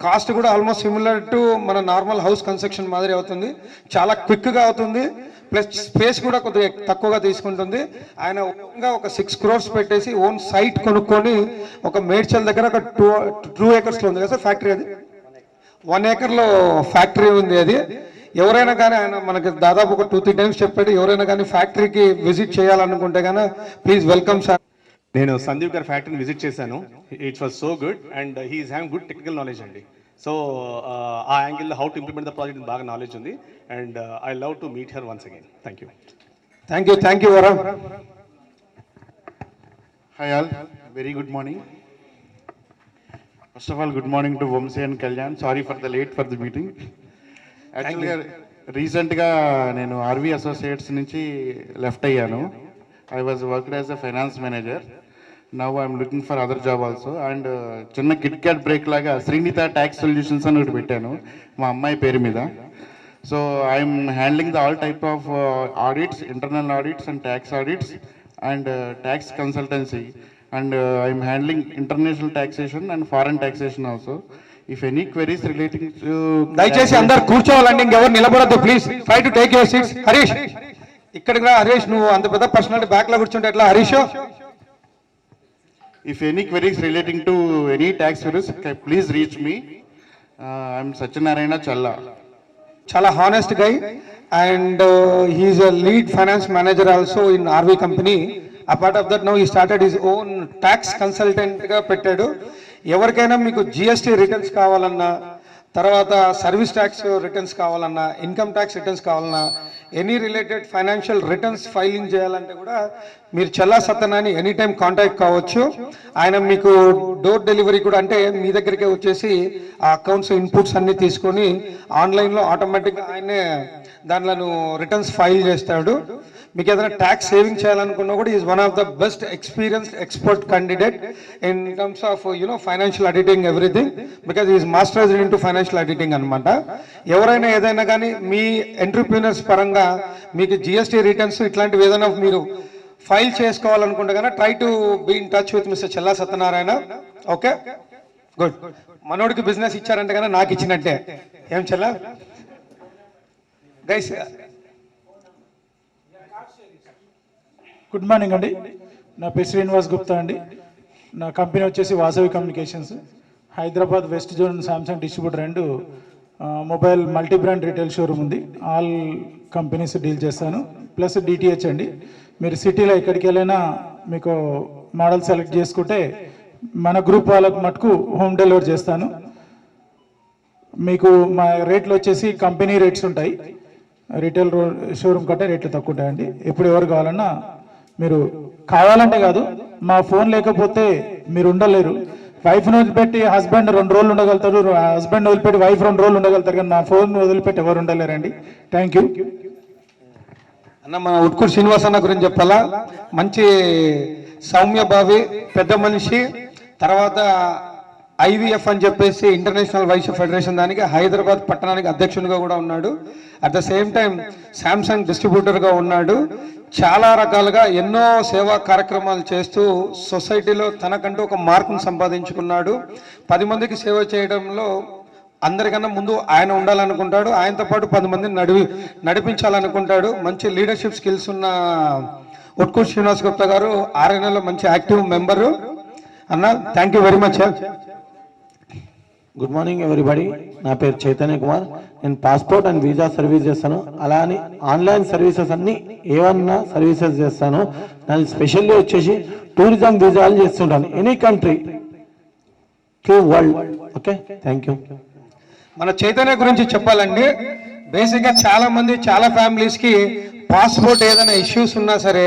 కాస్ట్ కూడా ఆల్మోస్ట్ సిమిలర్ టు మన నార్మల్ హౌస్ కన్స్ట్రక్షన్ మాదిరి అవుతుంది. చాలా క్విక్గా అవుతుంది, ప్లస్ స్పేస్ కూడా కొద్దిగా తక్కువగా తీసుకుంటుంది. ఆయన ఓన్గా ఒక 6 crores పెట్టేసి ఓన్ సైట్ కొనుక్కొని ఒక మేడ్చల్ దగ్గర ఒక 2 acresలో ఉంది కదా సార్ ఫ్యాక్టరీ. అది 1 acreలో ఫ్యాక్టరీ ఉంది. అది ఎవరైనా కానీ ఆయన మనకి దాదాపు ఒక 2-3 times చెప్పాడు. ఎవరైనా కానీ ఫ్యాక్టరీకి విజిట్ చేయాలనుకుంటే కానీ ప్లీజ్ వెల్కమ్ సార్. నేను సందీప్ గారి ఫ్యాక్టరీని విజిట్ చేశాను. It's was so good and he's having good technical knowledge అండి. సో ఆ యాంగిల్లో how to implement the project బాగా నాలెడ్జ్ ఉంది and I love to meet her once again. Thank you. Thank you వరం. Hi all, very good morning. First of all, good morning to Vamsi and Kalyan. Sorry for the late for the meeting. Actually, recentగా నేను RV associates నుంచి left అయ్యాను. I was worked as a finance manager. Now I am looking for other job also. And చిన్న Kit Kat break లాగా Srinitha tax solutions అని ఒకటి పెట్టాను మా అమ్మాయి పేరు మీద. So I'm handling the all type of audits, internal audits and tax audits and tax consultancy. And I'm handling international taxation and foreign taxation also. If any queries relating to... దయచేసి అందరు కూర్చోవాలండి, ఇంకెవరు నిలబడద్దు please. Try to take your seats. Harish ఇక్కడికి రా. హరీష్ నువ్వు అంత పెద్ద పర్సనాలిటీ బ్యాక్ లో కూర్చుంటే ఎట్లా Harish? If any queries relating to any tax queries, please reach me. I'm Satyanarayana Challa. చాలా honest guy and he's a lead finance manager also in RV company. Apart of that now he started his own tax కన్సల్టెంట్గా పెట్టాడు. ఎవరికైనా మీకు GST returns కావాలన్నా, తర్వాత service tax returns కావాలన్నా, income tax returns కావాలన్నా, any related financial returns filing చేయాలంటే కూడా మీరు చల్లా సత్తనాని ఎనీ టైం కాంటాక్ట్ కావచ్చు. ఆయన మీకు డోర్ డెలివరీ కూడా, అంటే మీ దగ్గరికే వచ్చేసి ఆ అకౌంట్స్ ఇన్పుట్స్ అన్నీ తీసుకొని ఆన్లైన్లో ఆటోమేటిక్గా ఆయనే దాంట్లో రిటర్న్స్ ఫైల్ చేస్తాడు. మీకు ఏదైనా ట్యాక్స్ సేవింగ్ చేయాలనుకున్నా కూడా is one of the best experienced expert candidate in terms of financial auditing everything, because is masters in to financial auditing అనమాట. ఎవరైనా ఏదైనా కానీ మీ ఎంటర్ప్రీనర్స్ పరంగా మీకు జిఎస్టీ రిటర్న్స్ ఇట్లాంటివి ఏదైనా మీరు ఫైల్ చేసుకోవాలనుకుంటే కనుక try to be in touch with mister Challa Satyanarayana. Okay, good. మనోడికి బిజినెస్ ఇచ్చారంటే కనుక నాకు ఇచ్చినట్టే. ఏం చల్లా గైస్? గుడ్ మార్నింగ్ అండి. నా పేరు శ్రీనివాస్ గుప్తా అండి. నా కంపెనీ వచ్చేసి Vasavi communications, Hyderabad west zone Samsung distributor and mobile multi brand retail showroom ఉంది. ఆల్ కంపెనీస్ డీల్ చేస్తాను, ప్లస్ డిటిహెచ్ అండి. మీరు సిటీలో ఎక్కడికి వెళ్ళైనా మీకు మోడల్ సెలెక్ట్ చేసుకుంటే మన గ్రూప్ వాళ్ళకు మటుకు హోమ్ డెలివరీ చేస్తాను. మీకు మా రేట్లు వచ్చేసి కంపెనీ రేట్స్ ఉంటాయి, రిటైల్ షోరూమ్ కంటే రేట్లు తక్కువ ఉంటాయండి. ఎప్పుడు ఎవరు కావాలన్నా మీరు కావాలంటే కాదు, మా ఫోన్ లేకపోతే మీరు ఉండలేరు. వైఫ్ని వదిలిపెట్టి హస్బెండ్ 2 రోజులు ఉండగలుగుతారు, హస్బెండ్ వదిలిపెట్టి వైఫ్ 2 రోజులు ఉండగలుగుతారు, కానీ నా ఫోన్ వదిలిపెట్టి ఎవరు ఉండలేరండి. థ్యాంక్ యూ అన్న. మన ఉట్కూరు శ్రీనివాస్ అన్న గురించి చెప్పాలా? మంచి సౌమ్య భావి, పెద్ద మనిషి. తర్వాత ఐవిఎఫ్ అని చెప్పేసి ఇంటర్నేషనల్ వైశ్య ఫెడరేషన్ దానికి హైదరాబాద్ పట్టణానికి అధ్యక్షునిగా కూడా ఉన్నాడు. At the same time Samsung డిస్ట్రిబ్యూటర్గా ఉన్నాడు. చాలా రకాలుగా ఎన్నో సేవా కార్యక్రమాలు చేస్తూ సొసైటీలో తనకంటూ ఒక మార్కును సంపాదించుకున్నాడు. 10 మందికి సేవ చేయడంలో అందరికన్నా ముందు ఆయన ఉండాలనుకుంటాడు. ఆయనతో పాటు 10 మందిని నడిపించాలనుకుంటాడు. మంచి లీడర్షిప్ స్కిల్స్ ఉన్న ఉట్కూరు శ్రీనివాస్ గుప్తా గారు RNL మంచి యాక్టివ్ మెంబరు. అన్న, thank you very much. Good morning everybody. నా పేరు చైతన్య కుమార్. నేను పాస్పోర్ట్ అండ్ వీసా సర్వీస్ చేస్తాను, అలానే ఆన్లైన్ సర్వీసెస్ అన్ని ఏమన్నా సర్వీసెస్ చేస్తాను. నేను స్పెషల్లీ వచ్చేసి టూరిజం వీసాలు చేస్తుంటాను, any country to world. Okay, thank you. మన చైతన్య గురించి చెప్పాలండి, బేసిక్గా చాలా మంది చాలా ఫ్యామిలీస్కి పాస్పోర్ట్ ఏదైనా ఇష్యూస్ ఉన్నా సరే,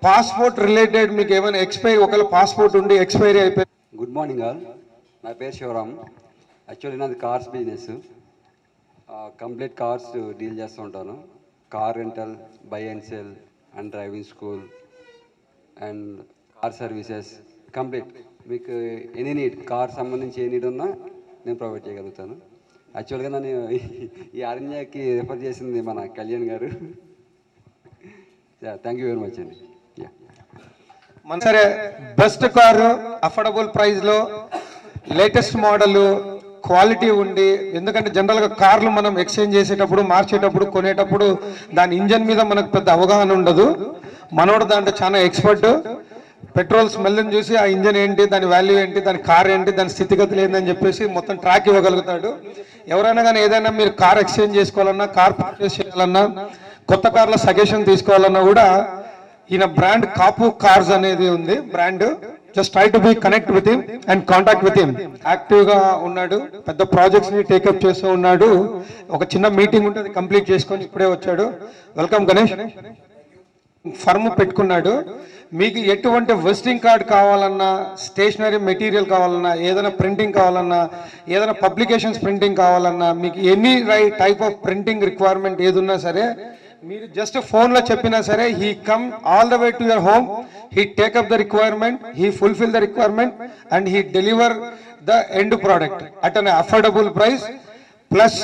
పాస్పోర్ట్ రిలేటెడ్ మీకు ఏమైనా ఒకవేళ పాస్పోర్ట్ ఉండి ఎక్స్పైరీ అయిపోయి. Good morning all. నా పేరు శివరామ్. యాక్చువల్లీ నాది cars business, complete cars deal చేస్తూ ఉంటాను. Car rental, by and cell and driving school and car services complete. మీకు ఎనీ నీడ్, కార్ సంబంధించి ఏ నీడ్ ఉన్నా నేను ప్రొవైడ్ చేయగలుగుతాను. యాక్చువల్గా నన్ను ఈ ఆరణ్యకి రిఫర్ చేసింది మన కళ్యాణ్ గారు. థ్యాంక్ యూ వెరీ మచ్ అండి. మన సరే బెస్ట్ కారు అఫోర్డబుల్ ప్రైస్లో లేటెస్ట్ మోడల్ క్వాలిటీ ఉండి, ఎందుకంటే జనరల్గా కార్లు మనం ఎక్స్చేంజ్ చేసేటప్పుడు మార్చేటప్పుడు కొనేటప్పుడు దాని ఇంజన్ మీద మనకు పెద్ద అవగాహన ఉండదు. మనోడు దాంట్లో చాలా ఎక్స్పర్ట్. పెట్రోల్ స్మెల్ని చూసి ఆ ఇంజన్ ఏంటి, దాని వాల్యూ ఏంటి, దాని కార్ ఏంటి, దాని స్థితిగతులు ఏందని చెప్పేసి మొత్తం ట్రాక్ ఇవ్వగలుగుతాడు. ఎవరైనా కానీ ఏదైనా మీరు కార్ ఎక్స్చేంజ్ చేసుకోవాలన్నా, కార్ పర్చేస్ చేయాలన్నా, కొత్త కార్ల సజెషన్ తీసుకోవాలన్నా కూడా ఈయన బ్రాండ్ కాపు కార్స్ అనేది ఉంది brand. Just try to be connect with him and contact with him. Active గా ఉన్నాడు, పెద్ద ప్రాజెక్ట్స్ ని టేకప్ చేస్తూ ఉన్నాడు. ఒక చిన్న మీటింగ్ ఉంటుంది, కంప్లీట్ చేసుకొని ఇప్పుడే వచ్చాడు. వెల్కమ్ గణేష్. ఫర్మ్ పెట్టుకున్నాడు. మీకు ఎటువంటి విజిటింగ్ కార్డ్ కావాలన్నా, స్టేషనరీ మెటీరియల్ కావాలన్నా, ఏదైనా ప్రింటింగ్ కావాలన్నా, ఏదైనా పబ్లికేషన్స్ ప్రింటింగ్ కావాలన్నా, మీకు any type of printing requirement ఏదున్నా సరే మీరు జస్ట్ ఫోన్లో చెప్పినా సరే, he come all the way to your home, he take up the requirement, he fulfil the requirement and he deliver the end product at an affordable price. Plus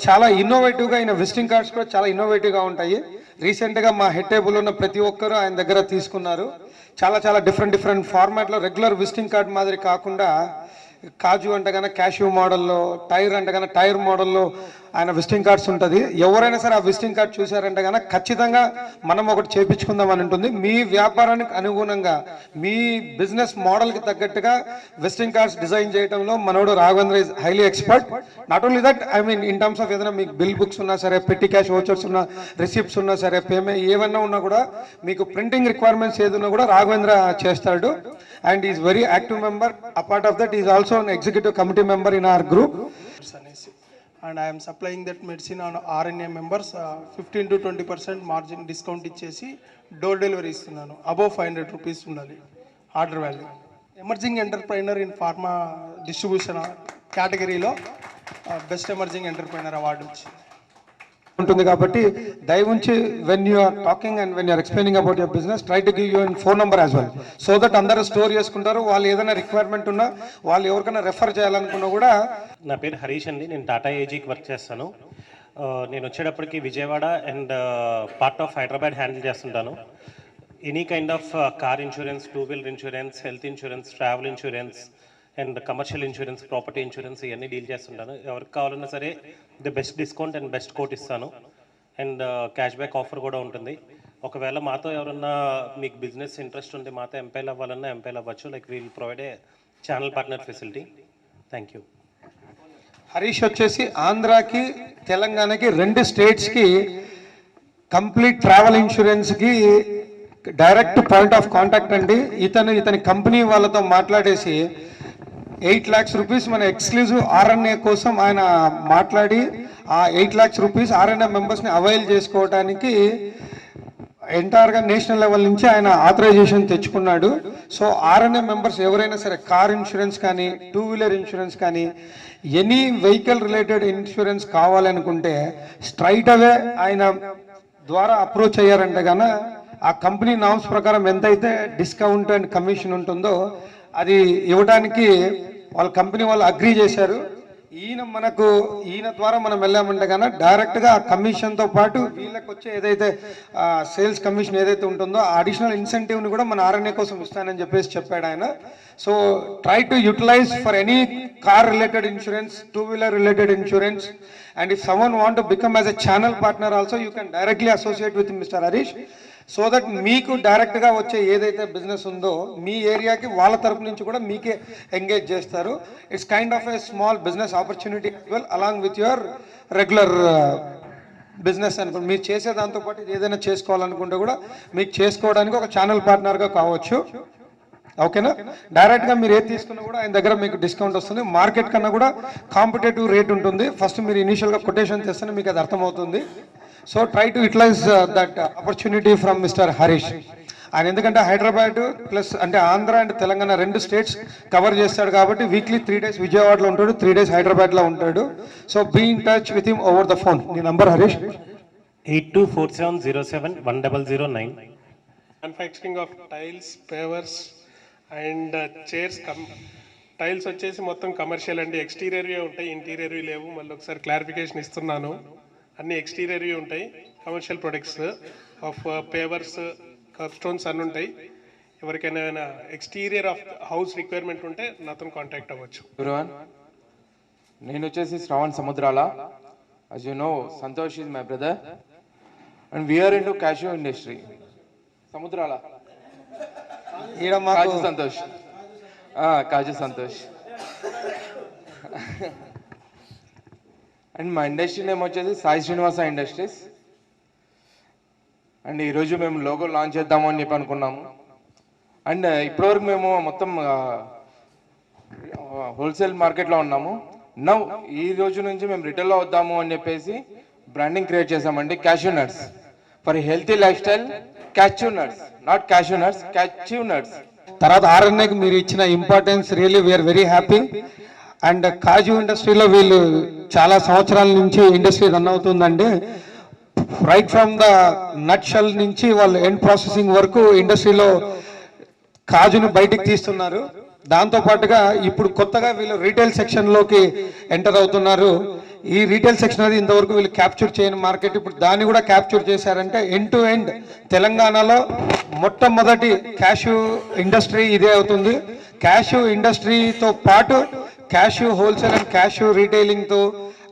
చాలా ఇన్నోవేటివ్గా ఆయన visiting cards కూడా చాలా ఇన్నోవేటివ్గా ఉంటాయి. రీసెంట్గా మా హెడ్ టేబుల్ ఉన్న ప్రతి ఒక్కరూ ఆయన దగ్గర తీసుకున్నారు. చాలా డిఫరెంట్ ఫార్మాట్లో, రెగ్యులర్ విజిటింగ్ కార్డ్ మాదిరి కాకుండా కాజు అంటే కన్నా క్యాష్యూ మోడల్లో, టైర్ అంటే కన్నా టైర్ మోడల్లో ఆయన విజిటింగ్ కార్డ్స్ ఉంటుంది. ఎవరైనా సరే ఆ విజిటింగ్ కార్డ్ చూసారంటే కన్నా ఖచ్చితంగా మనం ఒకటి చేపించుకుందాం అని ఉంటుంది. మీ వ్యాపారానికి అనుగుణంగా, మీ బిజినెస్ మోడల్కి తగ్గట్టుగా విజిటింగ్ కార్డ్స్ డిజైన్ చేయడంలో మనోడు Raghavendra is highly expert. Not only that, I mean in terms of ఏదైనా మీకు బిల్ బుక్స్ ఉన్నా సరే, పెట్టి క్యాష్ వోచర్స్ ఉన్నా, రిసిప్ట్స్ ఉన్నా సరే, పేమెంట్ ఏమన్నా ఉన్నా కూడా, మీకు ప్రింటింగ్ రిక్వైర్మెంట్స్ ఏదన్నా కూడా రాఘవేంద్ర చేస్తాడు. And he is very active member. Apart of that, he is also an executive committee member in our group. And I am supplying that medicine on RNA members 15 to 20% margin discount ఇచ్చేసి door delivery ఇస్తున్నాను. Above 500 rupees ఉండాలి order value. Emerging entrepreneur in pharma distribution కేటగిరీలో best emerging entrepreneur award వచ్చింది ఉంటుంది. కాబట్టి దయవుంచి when you are talking and when you're explaining about your business, try to give your phone number as well, so that అందరూ store చేసుకుంటారు. వాళ్ళు ఏదైనా requirement ఉన్నా, వాళ్ళు ఎవరికైనా రెఫర్ చేయాలనుకున్నా కూడా. నా పేరు హరీష్ అండి, నేను టాటా ఏజీకి వర్క్ చేస్తాను. నేను వచ్చేటప్పటికి Vijayawada and part of Hyderabad handle చేస్తుంటాను. Any kind of car insurance, two wheeler insurance, health insurance, travel insurance and commercial insurance, property insurance ఇవన్నీ డీల్ చేస్తుంటాను. ఎవరికి కావాలన్నా సరే the best discount and best quote ఇస్తాను. అండ్ క్యాష్ బ్యాక్ ఆఫర్ కూడా ఉంటుంది. ఒకవేళ మాతో ఎవరన్నా మీకు బిజినెస్ ఇంట్రెస్ట్ ఉంటే మాతో ఎంపైల్ అవ్వాలన్నా ఎంపైల్ అవ్వచ్చు. Like we'll provide a channel partner facility. Thank you. Harish వచ్చేసి ఆంధ్రాకి, తెలంగాణకి, 2 స్టేట్స్కి కంప్లీట్ ట్రావెల్ ఇన్సూరెన్స్కి డైరెక్ట్ పాయింట్ ఆఫ్ కాంటాక్ట్ అండి. ఇతని కంపెనీ వాళ్ళతో మాట్లాడేసి 8 lakhs రూపీస్ మన ఎక్స్క్లూజివ్ ఆర్ఎన్ఏ కోసం ఆయన మాట్లాడి, ఆ 8 lakhs రూపీస్ ఆర్ఎన్ఏ మెంబర్స్ని అవైల్ చేసుకోవడానికి ఎంటైర్గా నేషనల్ లెవెల్ నుంచి ఆయన ఆథరైజేషన్ తెచ్చుకున్నాడు. సో ఆర్ఎన్ఏ మెంబర్స్ ఎవరైనా సరే కార్ ఇన్సూరెన్స్ కానీ, టూ వీలర్ ఇన్సూరెన్స్ కానీ, ఎనీ వెహికల్ రిలేటెడ్ ఇన్సూరెన్స్ కావాలనుకుంటే స్ట్రైట్ అవే ఆయన ద్వారా అప్రోచ్ అయ్యారంటే కన్నా ఆ కంపెనీ నామ్స్ ప్రకారం ఎంతైతే డిస్కౌంట్ అండ్ కమిషన్ ఉంటుందో అది ఇవ్వడానికి వాళ్ళ కంపెనీ వాళ్ళు అగ్రీ చేశారు. ఈయన ద్వారా మనం వెళ్ళామంటే కన్నా డైరెక్ట్గా ఆ కమిషన్తో పాటు వీళ్ళకి వచ్చే ఏదైతే సేల్స్ కమిషన్ ఏదైతే ఉంటుందో ఆ అడిషనల్ ఇన్సెంటివ్ని కూడా మన ఆర్ఎన్ఏ కోసం ఇస్తానని చెప్పాడు ఆయన. So try to utilise for any car related insurance, two wheeler related insurance, and if someone want to become as a channel partner also you can directly associate with mister Harish. So that మీకు డైరెక్ట్గా వచ్చే ఏదైతే business ఉందో మీ ఏరియాకి వాళ్ళ తరపు నుంచి కూడా మీకే ఎంగేజ్ చేస్తారు. It's kind of a small business opportunity well along with your regular business అనుకోండి. మీరు చేసే దాంతోపాటు ఇది ఏదైనా చేసుకోవాలనుకుంటే కూడా మీకు చేసుకోవడానికి ఒక ఛానల్ పార్ట్నర్గా కావచ్చు. ఓకేనా? డైరెక్ట్గా మీరు ఏది తీసుకున్నా కూడా ఆయన దగ్గర మీకు డిస్కౌంట్ వస్తుంది. మార్కెట్ కన్నా కూడా కాంపిటేటివ్ రేట్ ఉంటుంది. ఫస్ట్ మీరు ఇనీషియల్గా కొటేషన్ తెస్తేనే మీకు అది అర్థమవుతుంది. So try to utilize that opportunity from mister Harish. ఆయన ఎందుకంటే హైదరాబాద్ ప్లస్ అంటే Andhra and Telangana 2 states cover చేస్తాడు కాబట్టి వీక్లీ 3 days విజయవాడలో ఉంటాడు, 3 days హైదరాబాద్లో ఉంటాడు. So be in touch with him over the phone. నీ number Harish 8247071009. Manufacturing of tiles, pavers and chairs. Tiles వచ్చేసి మొత్తం కమర్షియల్ అండి. ఎక్స్టీరియర్వి ఉంటాయి, ఇంటీరియర్వి లేవు. మళ్ళీ ఒకసారి క్లారిఫికేషన్ ఇస్తున్నాను. అన్ని ఎక్స్టీరియర్వి ఉంటాయి. Commercial products of pavers, cup stones అన్నీ ఉంటాయి. ఎవరికైనా ఎక్స్టీరియర్ ఆఫ్ హౌస్ రిక్వైర్మెంట్ ఉంటే నాతో కాంటాక్ట్ అవ్వచ్చు. నేను వచ్చేసి శ్రవణ్ సముద్రాల. as you know, Santosh is my brother and we are into cashew industry. Samudrala kaju Santosh, kaju Santosh. And మా ఇండస్ట్రీ నేమ్ వచ్చేసి సాయి శ్రీనివాస ఇండస్ట్రీస్. అండ్ ఈరోజు మేము లోగో లాంచ్ చేద్దాము అని చెప్పి అనుకున్నాము. అండ్ ఇప్పటివరకు మేము మొత్తం హోల్సేల్ మార్కెట్లో ఉన్నాము. నౌ ఈ రోజు నుంచి మేము రిటైల్లో వద్దాము అని చెప్పేసి బ్రాండింగ్ క్రియేట్ చేసామండి. Cashew nuts for healthy lifestyle. Cashew nuts, not cashew nuts, cashew nuts. తర్వాత ఆర్ఎన్ఏకి మీరు ఇచ్చిన importance really we're very happy. And కాజు ఇండస్ట్రీలో వీళ్ళు చాలా సంవత్సరాల నుంచి ఇండస్ట్రీ రన్ అవుతుందండి. Right from the nutshell నుంచి వాళ్ళు ఎండ్ ప్రాసెసింగ్ వరకు ఇండస్ట్రీలో కాజును బయటికి తీస్తున్నారు. దాంతోపాటుగా ఇప్పుడు కొత్తగా వీళ్ళు రీటైల్ సెక్షన్లోకి ఎంటర్ అవుతున్నారు. ఈ రీటైల్ సెక్షన్ అనేది ఇంతవరకు వీళ్ళు క్యాప్చర్ చేయని మార్కెట్, ఇప్పుడు దాన్ని కూడా క్యాప్చర్ చేశారంటే ఎండ్ టు ఎండ్ తెలంగాణలో మొట్టమొదటి క్యాష్యూ ఇండస్ట్రీ ఇదే అవుతుంది. క్యాష్యూ ఇండస్ట్రీతో పాటు క్యాష్యూ హోల్సేల్ అండ్ క్యాష్యూ రీటైలింగ్తో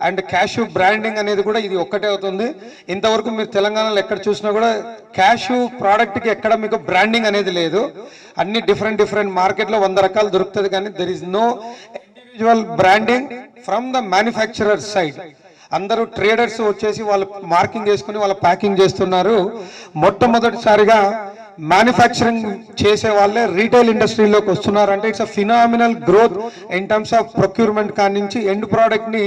అండ్ క్యాష్యూ బ్రాండింగ్ అనేది కూడా ఇది ఒక్కటే అవుతుంది. ఇంతవరకు మీరు తెలంగాణలో ఎక్కడ చూసినా కూడా క్యాష్యూ ప్రోడక్ట్కి ఎక్కడ మీకు బ్రాండింగ్ అనేది లేదు. అన్ని డిఫరెంట్ మార్కెట్లో 100 రకాలు దొరుకుతుంది, కానీ there is no individual branding from the manufacturer side. అందరూ ట్రేడర్స్ వచ్చేసి వాళ్ళు మార్కింగ్ చేసుకుని వాళ్ళు ప్యాకింగ్ చేస్తున్నారు. మొట్టమొదటిసారిగా మ్యానుఫ్యాక్చరింగ్ చేసే వాళ్ళే రీటైల్ ఇండస్ట్రీలోకి వస్తున్నారంటే it's a phenomenal growth in terms of procurement కాడి నుంచి ఎండ్ ప్రోడక్ట్ని.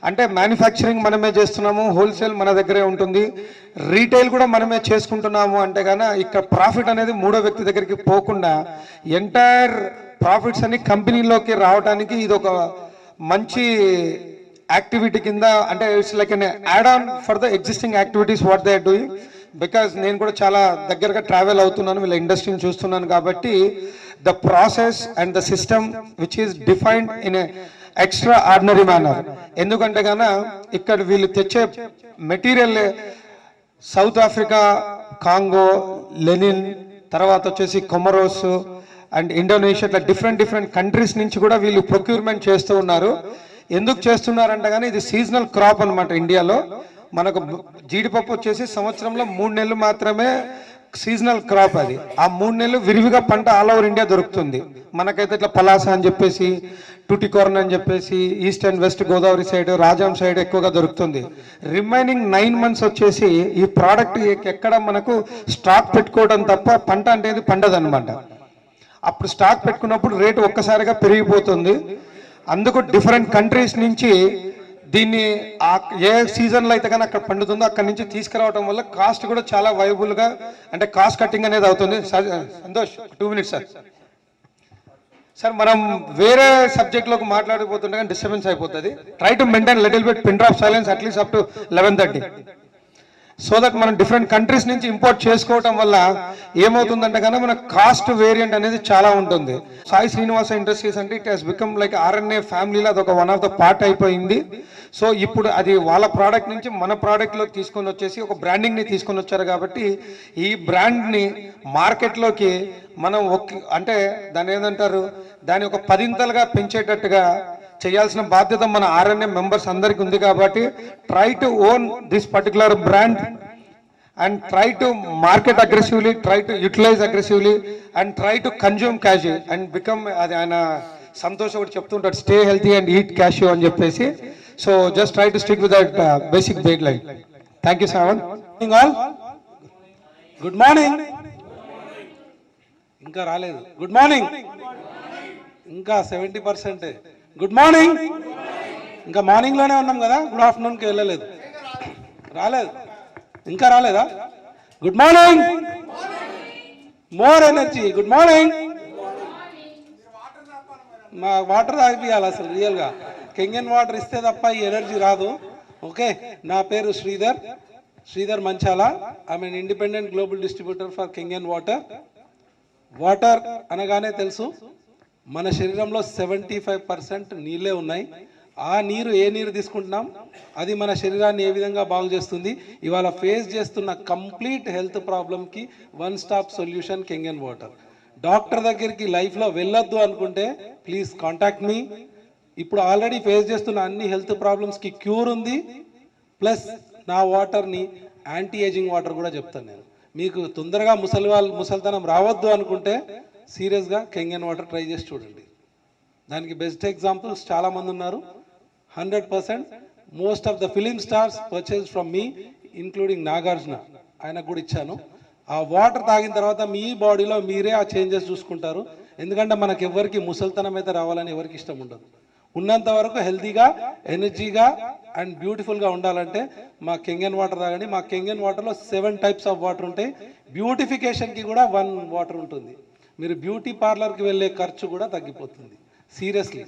అంటే మ్యానుఫ్యాక్చరింగ్ మనమే చేస్తున్నాము, హోల్సేల్ మన దగ్గరే ఉంటుంది, రీటైల్ కూడా మనమే చేసుకుంటున్నాము అంటే కన్నా ఇక్కడ ప్రాఫిట్ అనేది మూడో వ్యక్తి దగ్గరికి పోకుండా ఎంటైర్ ప్రాఫిట్స్ అన్ని కంపెనీలోకి రావడానికి ఇది ఒక మంచి యాక్టివిటీ కింద. అంటే it's like an add on for the existing activities what they are doing. Because నేను కూడా చాలా దగ్గరగా ట్రావెల్ అవుతున్నాను, వీళ్ళ ఇండస్ట్రీని చూస్తున్నాను కాబట్టి the process and the system which is defined in a extraordinary manner. ఎందుకంటే కన్నా ఇక్కడ వీళ్ళు తెచ్చే మెటీరియల్ సౌత్ ఆఫ్రికా, కాంగో, లెనిన్, తర్వాత వచ్చేసి కొమరోస్ అండ్ ఇండోనేషియా, ఇట్లా డిఫరెంట్ కంట్రీస్ నుంచి కూడా వీళ్ళు ప్రొక్యూర్మెంట్ చేస్తూ ఉన్నారు. ఎందుకు చేస్తున్నారంటే కానీ ఇది సీజనల్ క్రాప్ అనమాట. ఇండియాలో మనకు జీడిపప్పు వచ్చేసి సంవత్సరంలో 3 నెలలు మాత్రమే సీజనల్ క్రాప్. అది ఆ 3 నెలలు విరివిగా పంట ఆల్ ఓవర్ ఇండియా దొరుకుతుంది. మనకైతే ఇట్లా పలాస అని చెప్పేసి, టూటికోర్న్ అని చెప్పేసి east and west Godavari side, Rajam side ఎక్కువగా దొరుకుతుంది. రిమైనింగ్ 9 months వచ్చేసి ఈ ప్రోడక్ట్ ఎక్కడ మనకు స్టాక్ పెట్టుకోవడం తప్ప పంట అనేది పండదన్నమాట. అప్పుడు స్టాక్ పెట్టుకున్నప్పుడు రేటు ఒక్కసారిగా పెరిగిపోతుంది. అందుకు డిఫరెంట్ కంట్రీస్ నుంచి దీన్ని ఏ సీజన్లో అయితే కానీ అక్కడ పండుతుందో అక్కడి నుంచి తీసుకురావడం వల్ల కాస్ట్ కూడా చాలా వైబుల్గా, అంటే కాస్ట్ కటింగ్ అనేది అవుతుంది. Santosh 2 minutes sir. మనం వేరే సబ్జెక్ట్లోకి మాట్లాడిపోతుంటే కానీ డిస్టర్బెన్స్ అయిపోతుంది. Try to maintain little bit pin drop silence at least up to 11:30 so that మనం డిఫరెంట్ కంట్రీస్ నుంచి ఇంపోర్ట్ చేసుకోవటం వల్ల ఏమవుతుందంటే కన్నా మన కాస్ట్ వేరియంట్ అనేది చాలా ఉంటుంది. సాయి శ్రీనివాస ఇండస్ట్రీస్ అంటే it has become like RNA ఫ్యామిలీలో అదొక వన్ ఆఫ్ ద పార్ట్ అయిపోయింది. సో ఇప్పుడు అది వాళ్ళ ప్రోడక్ట్ నుంచి మన ప్రోడక్ట్లోకి తీసుకొని వచ్చేసి ఒక బ్రాండింగ్ని తీసుకొని వచ్చారు. కాబట్టి ఈ బ్రాండ్ని మార్కెట్లోకి మనం అంటే దాన్ని ఏంటంటారు, దాన్ని ఒక 10ంతలుగా పెంచేటట్టుగా చేయాల్సిన బాధ్యత మన ఆర్ఎన్ఏ మెంబర్స్ అందరికీ ఉంది. కాబట్టి try to own this particular brand and try to market aggressively, try to utilize aggressively and try to consume cashew and become, అది ఆయన సంతోష్ ఒకటి చెప్తుంటాడు, stay healthy and eat cashew అని చెప్పేసి. So just try to stick with that basic guideline. Thank you Shravan. All good morning. ఇంకా రాలేదు good morning, ఇంకా 70%. Good morning, ఇంకా మార్నింగ్లోనే ఉన్నాం కదా, గుడ్ ఆఫ్టర్నూన్కి వెళ్ళలేదు, రాలేదు, ఇంకా రాలేదా? Good morning, more energy. Good morning. మా వాటర్ తాగిపియాలి అసలు రియల్గా. కెంగన్ వాటర్ ఇస్తే తప్ప ఈ ఎనర్జీ రాదు. ఓకే, నా పేరు Sridhar Manchala. I'm an independent global distributor for Kangen water. Water అనగానే తెలుసు, మన శరీరంలో 75% నీళ్ళే ఉన్నాయి. ఆ నీరు, ఏ నీరు తీసుకుంటున్నాం అది మన శరీరాన్ని ఏ విధంగా బాగు చేస్తుంది. ఇవాళ ఫేస్ చేస్తున్న కంప్లీట్ హెల్త్ ప్రాబ్లమ్కి 1 stop solution Kangen water. Doctor దగ్గరికి లైఫ్లో వెళ్ళొద్దు అనుకుంటే ప్లీజ్ కాంటాక్ట్ మీ. ఇప్పుడు ఆల్రెడీ ఫేస్ చేస్తున్న అన్ని హెల్త్ ప్రాబ్లమ్స్కి క్యూర్ ఉంది. ప్లస్ నా వాటర్ని యాంటీ ఏజింగ్ వాటర్ కూడా చెప్తాను నేను. మీకు తొందరగా ముసలితనం రావద్దు అనుకుంటే సీరియస్గా కెంగన్ వాటర్ ట్రై చేసి చూడండి. దానికి బెస్ట్ ఎగ్జాంపుల్స్ చాలామంది ఉన్నారు. 100% most of the film stars purchase from me, including Nagarjuna, ఆయనకు కూడా ఇచ్చాను. ఆ వాటర్ తాగిన తర్వాత మీ బాడీలో మీరే ఆ చేంజెస్ చూసుకుంటారు. ఎందుకంటే మనకు ఎవరికి ముసలితనం అయితే రావాలని ఎవరికి ఇష్టం ఉండదు. ఉన్నంత వరకు హెల్తీగా, ఎనర్జీగా అండ్ బ్యూటిఫుల్గా ఉండాలంటే మా కెంగన్ వాటర్ తాగండి. మా కెంగన్ వాటర్లో 7 టైప్స్ ఆఫ్ వాటర్ ఉంటాయి. బ్యూటిఫికేషన్కి కూడా 1 వాటర్ ఉంటుంది. మీరు బ్యూటీ పార్లర్కి వెళ్ళే ఖర్చు కూడా తగ్గిపోతుంది. సీరియస్లీ.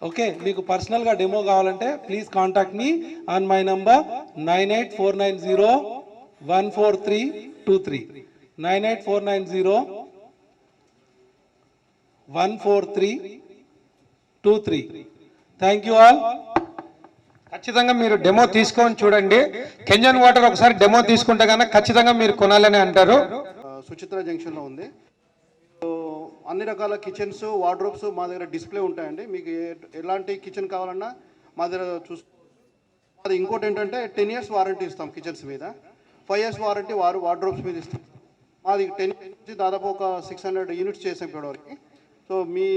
ఓకే, మీకు పర్సనల్గా డెమో కావాలంటే please contact me on my number 9849014323 9849014323. Thank you all. ఖచ్చితంగా మీరు డెమో తీసుకొని చూడండి. కెంజన్ వాటర్ ఒకసారి డెమో తీసుకుంటే కనుక ఖచ్చితంగా మీరు కొనాలని అంటారు. సుచిత్ర జంక్షన్లో ఉంది. అన్ని రకాల కిచెన్స్, వార్డ్రోబ్స్ మా దగ్గర డిస్ప్లే ఉంటాయండి. మీకు ఎలాంటి కిచెన్ కావాలన్నా మా దగ్గర అది ఇంకోటి ఏంటంటే 10 years వారంటీ ఇస్తాం కిచెన్స్ మీద, 5 years వారంటీ వార్డ్రోబ్స్ మీద ఇస్తాం. మాది 10 years నుంచి దాదాపు ఒక 600 యూనిట్స్ చేసాం ఇప్పటివరకు. సో మీ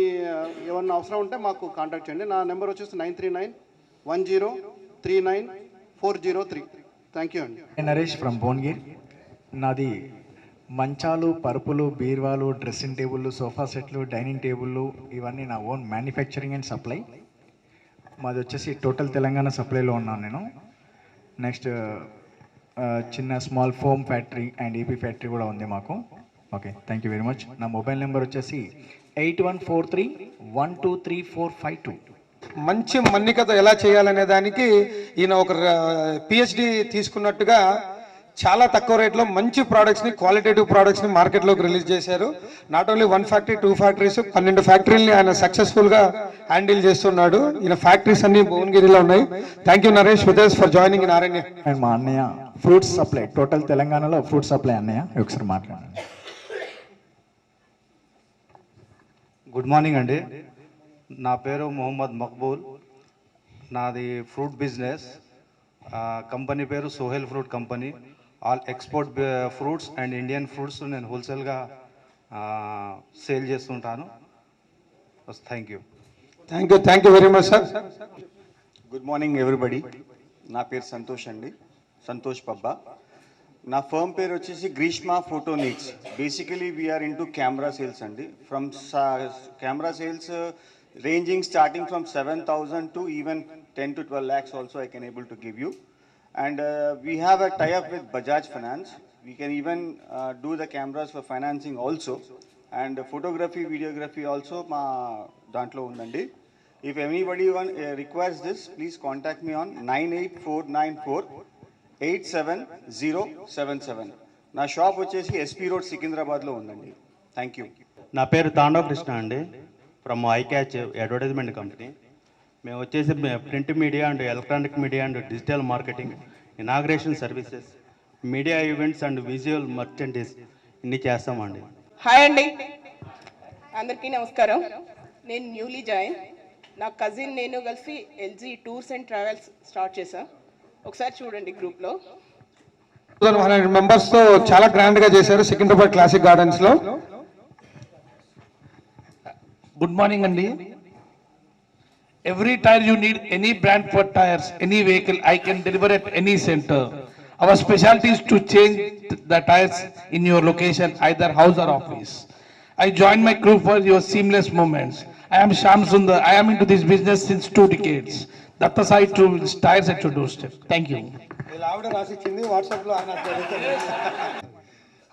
ఏమన్నా అవసరం ఉంటే మాకు కాంటాక్ట్ చేయండి. నా నెంబర్ వచ్చేసి 9391039403. థ్యాంక్ యూ అండి. నరేష్ ఫ్రమ్ భువనగిరి. నాది మంచాలు, పరుపులు, బీర్వాలు, డ్రెస్సింగ్ టేబుళ్ళు, సోఫా సెట్లు, డైనింగ్ టేబుళ్ళు ఇవన్నీ నా ఓన్ మ్యానుఫ్యాక్చరింగ్ అండ్ సప్లై. మాది వచ్చేసి టోటల్ తెలంగాణ సప్లైలో ఉన్నాను నేను. నెక్స్ట్ చిన్న small foam factory and EP factory కూడా ఉంది మాకు. Okay, thank you very much. నా మొబైల్ నెంబర్ వచ్చేసి 8143123452. మంచి మన్నికతో ఎలా చేయాలనే దానికి ఈయన ఒక పిహెచ్డి తీసుకున్నట్టుగా చాలా తక్కువ రేట్లో మంచి ప్రోడక్ట్స్ని, క్వాలిటేటివ్ ప్రోడక్ట్స్ని మార్కెట్లోకి రిలీజ్ చేశారు. నాట్ ఓన్లీ 1 ఫ్యాక్టరీ, 2 ఫ్యాక్టరీస్, 12 ఫ్యాక్టరీని ఆయన సక్సెస్ఫుల్గా హ్యాండిల్ చేస్తున్నాడు. ఈయన ఫ్యాక్టరీస్ అన్ని భువనగిరిలో ఉన్నాయి. Thank you Naresh with us for joining in RNA. And మా అన్నయ్య ఫ్రూట్స్ సప్లై, టోటల్ తెలంగాణలో ఫ్రూట్ సప్లై అన్నయ్య. ఒకసారి మాట్లాడండి. గుడ్ మార్నింగ్ అండి. నా పేరు మొహమ్మద్ మక్బూల్. నాది ఫ్రూట్ బిజినెస్. కంపెనీ పేరు Sohail fruit company. All export fruits and Indian fruits నేను హోల్సేల్గా సేల్ చేస్తుంటాను. Thank you. Thank you very much sir. Good morning everybody. నా పేరు సంతోష్ అండి, సంతోష్ పబ్బా. నా ఫర్మ్ పేరు వచ్చేసి Greeshma photo needs. Basically we're into camera sales అండి. From camera sales ranging starting from 7,000 to even 10 to 12 lakhs also I can able to give you. And we have a tie-up with Bajaj Finance. We can even do the cameras for financing also. And photography, videography also ma dantlo undandi. If anybody requires this, please contact me on 98494870077. నా shop వచ్చేసి SP road సికింద్రాబాద్లో ఉందండి. Thank you. నా పేరు తాండవ కృష్ణ అండి, from ఐక్యాచ్ advertisement company. మేము వచ్చేసి print media and electronic media and digital marketing, inauguration services, media events and visual merchandise ఇన్ని చేస్తామండి. హాయ్ అండి, అందరికీ నమస్కారం. నేను న్యూలీ జాయిన్. నా కజిన్ నేను కలిసి LG tours and travels start చేశాం. ఒకసారి చూడండి గ్రూప్లో. 100 మెంబర్స్తో చాలా గ్రాండ్గా చేశారు సికింద్రాబాద్ క్లాసిక్ గార్డెన్స్లో. Good morning, Andy. Every tire you need, any brand for tires, any vehicle, I can deliver at any center. Our specialty is to change the tires in your location, either house or office. I joined my crew for your seamless moments. I am Sham Sundar. I am into this business since 2 decades. Datta Sai tires at your doorstep. Thank you.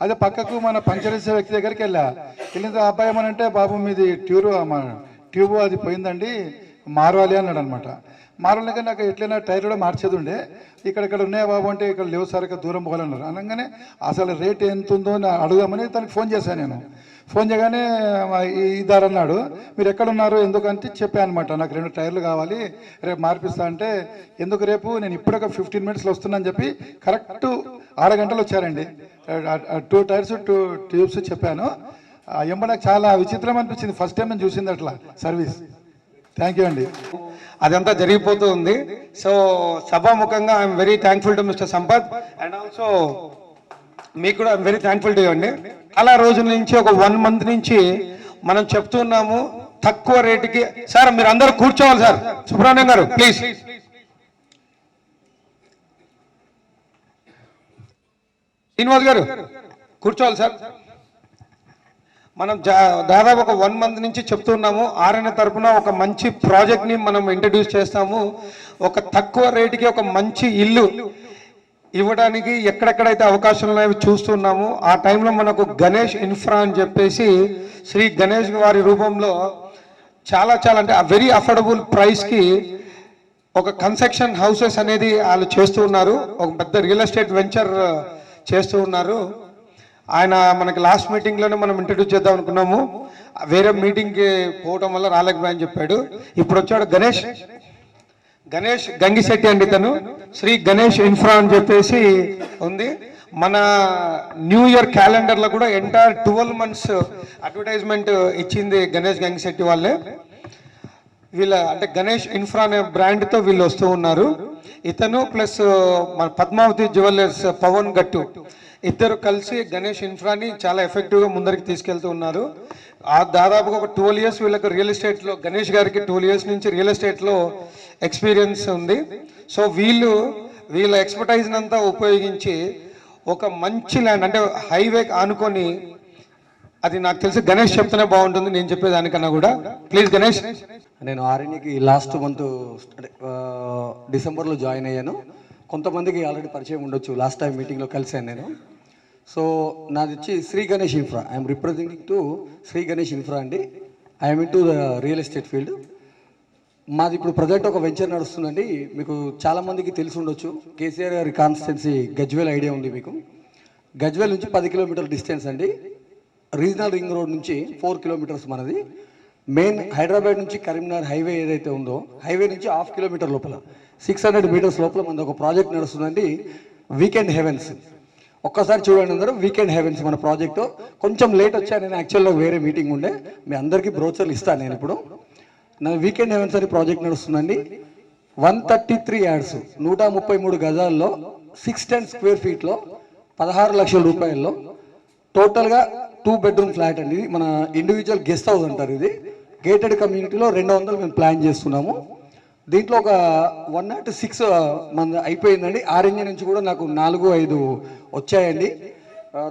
అదే పక్కకు మన puncture వేసే వ్యక్తి దగ్గరికి వెళ్ళిన అబ్బాయి ఏమనంటే, బాబు మీది ట్యూబ్ అది పోయిందండి, మారవాలి అన్నాడు అనమాట. మారలేక నాకు ఎట్లయినా టైర్ కూడా మార్చేది ఉండే. ఇక్కడ ఉన్నాయా బాబు అంటే, ఇక్కడ లేవు సార్, ఇక్కడ దూరం పోవాలన్నారు. అనగానే అసలు రేట్ ఎంత ఉందో అడుగుదామని తనకి ఫోన్ చేశాను నేను. ఫోన్ చేయగానే ఇదారు అన్నాడు. మీరు ఎక్కడున్నారు ఎందుకంటే చెప్పాను అనమాట, నాకు 2 టైర్లు కావాలి, రేపు మార్పిస్తా అంటే, ఎందుకు రేపు, నేను ఇప్పుడు ఒక 15 minutesలో వస్తున్నాను చెప్పి కరెక్ట్ 6 గంటలు వచ్చారండి. 2 టైర్స్ 2 ట్యూబ్స్ చెప్పాను. ఎంబ నాకు చాలా విచిత్రం అనిపించింది, ఫస్ట్ టైం నేను చూసింది అట్లా సర్వీస్. థ్యాంక్ యూ అండి. అదంతా జరిగిపోతూ ఉంది. సో సభాముఖంగా I'm very thankful to mister Sampath and also మీకు కూడా ఐఎమ్ వెరీ థ్యాంక్ఫుల్ టు అండి. చాలా రోజుల నుంచి ఒక 1 month నుంచి మనం చెప్తున్నాము తక్కువ రేటుకి. సార్ మీరు అందరూ కూర్చోవాలి సార్. సుబ్రహ్మణ్యం గారు ప్లీజ్. శ్రీనివాస్ గారు కూర్చోవాలి సార్. మనం దాదాపు ఒక 1 month నుంచి చెప్తున్నాము ఆర్ఎన్ఏ తరఫున ఒక మంచి ప్రాజెక్ట్ని మనం ఇంట్రడ్యూస్ చేస్తాము. ఒక తక్కువ రేటుకి ఒక మంచి ఇల్లు ఇవ్వడానికి ఎక్కడెక్కడైతే అవకాశాలు ఉన్నాయో చూస్తున్నాము. ఆ టైంలో మనకు గణేష్ ఇన్ఫ్రా అని చెప్పేసి శ్రీ గణేష్ వారి రూపంలో చాలా అంటే వెరీ అఫోర్డబుల్ ప్రైస్కి ఒక కన్స్ట్రక్షన్ హౌసెస్ అనేది వాళ్ళు చేస్తూ ఉన్నారు. ఒక పెద్ద రియల్ ఎస్టేట్ వెంచర్ చేస్తూ ఉన్నారు. ఆయన మనకి లాస్ట్ మీటింగ్లోనే మనం ఇంట్రడ్యూస్ చేద్దాం అనుకున్నాము, వేరే మీటింగ్కి పోవటం వల్ల రాలేకపోయాని చెప్పాడు. ఇప్పుడు వచ్చాడు గణేష్ గంగిశెట్టి అండి. తను శ్రీ గణేష్ ఇన్ఫ్రా అని చెప్పేసి ఉంది. మన న్యూ ఇయర్ క్యాలెండర్లో కూడా ఎంటైర్ 12 months అడ్వర్టైజ్మెంట్ ఇచ్చింది గణేష్ గంగిశెట్టి వాళ్ళే. వీళ్ళ అంటే గణేష్ ఇన్ఫ్రా అనే బ్రాండ్తో వీళ్ళు వస్తూ ఉన్నారు. ఇతను ప్లస్ మన పద్మావతి జ్యువెలర్స్ పవన్ గట్టు ఇద్దరు కలిసి గణేష్ ఇన్ఫ్రాని చాలా ఎఫెక్టివ్గా ముందరికి తీసుకెళ్తూ ఉన్నారు. దాదాపుగా ఒక 12 years వీళ్ళకి రియల్ ఎస్టేట్లో, గణేష్ గారికి 12 years నుంచి రియల్ ఎస్టేట్లో ఎక్స్పీరియన్స్ ఉంది. సో వీళ్ళ ఎక్స్పర్టైజ్ని అంతా ఉపయోగించి ఒక మంచి ల్యాండ్ అంటే హైవే ఆనుకొని, అది నాకు తెలిసి గణేష్ చెప్తేనే బాగుంటుంది నేను చెప్పేదానికన్నా కూడా. ప్లీజ్ గణేష్. నేను ఆర్ఎన్ఏకి లాస్ట్ మంత్ డిసెంబర్లో జాయిన్ అయ్యాను. కొంతమందికి ఆల్రెడీ పరిచయం ఉండొచ్చు, లాస్ట్ టైం మీటింగ్లో కలిసాను నేను. సో నాది వచ్చి Sri Ganesh infra. I'm representing to Sri Ganesh infra అండి. I'm into the real estate field. మాది ఇప్పుడు ప్రజెంట్ ఒక వెంచర్ నడుస్తుందండి. మీకు చాలామందికి తెలిసి ఉండొచ్చు, కేసీఆర్ గారి కాన్స్టిట్యున్సీ గజ్వేల్ ఐడియా ఉంది మీకు. గజ్వేల్ నుంచి 10 kilometer డిస్టెన్స్ అండి. రీజనల్ రింగ్ రోడ్ నుంచి 4 kilometers మనది. మెయిన్ హైదరాబాద్ నుంచి కరీంనగర్ హైవే ఏదైతే ఉందో, హైవే నుంచి 1/2 kilometer లోపల 600 meters లోపల మనది ఒక ప్రాజెక్ట్ నడుస్తుందండి, వీకెండ్ హెవెన్స్. ఒక్కసారి చూడండి అందరూ, వీకెండ్ హెవెన్స్ మన ప్రాజెక్టు. కొంచెం లేట్ వచ్చా నేను, యాక్చువల్గా వేరే మీటింగ్ ఉండే. మీ అందరికీ బ్రోచర్లు ఇస్తాను నేను ఇప్పుడు. నా వీకెండ్ హెవెన్స్ అని ప్రాజెక్ట్ నడుస్తుందండి. 133 యార్డ్స్, 133 గజాల్లో 610 square feet 16 లక్షల రూపాయల్లో టోటల్గా 2 bedroom ఫ్లాట్ అండి. మన ఇండివిజువల్ గెస్ట్ హౌస్ అంటారు ఇది. గేటెడ్ కమ్యూనిటీలో 200 మేము ప్లాన్ చేస్తున్నాము. దీంట్లో ఒక 106 మన అయిపోయిందండి. ఆర్ఎన్ఏ నుంచి కూడా నాకు 4-5 వచ్చాయండి.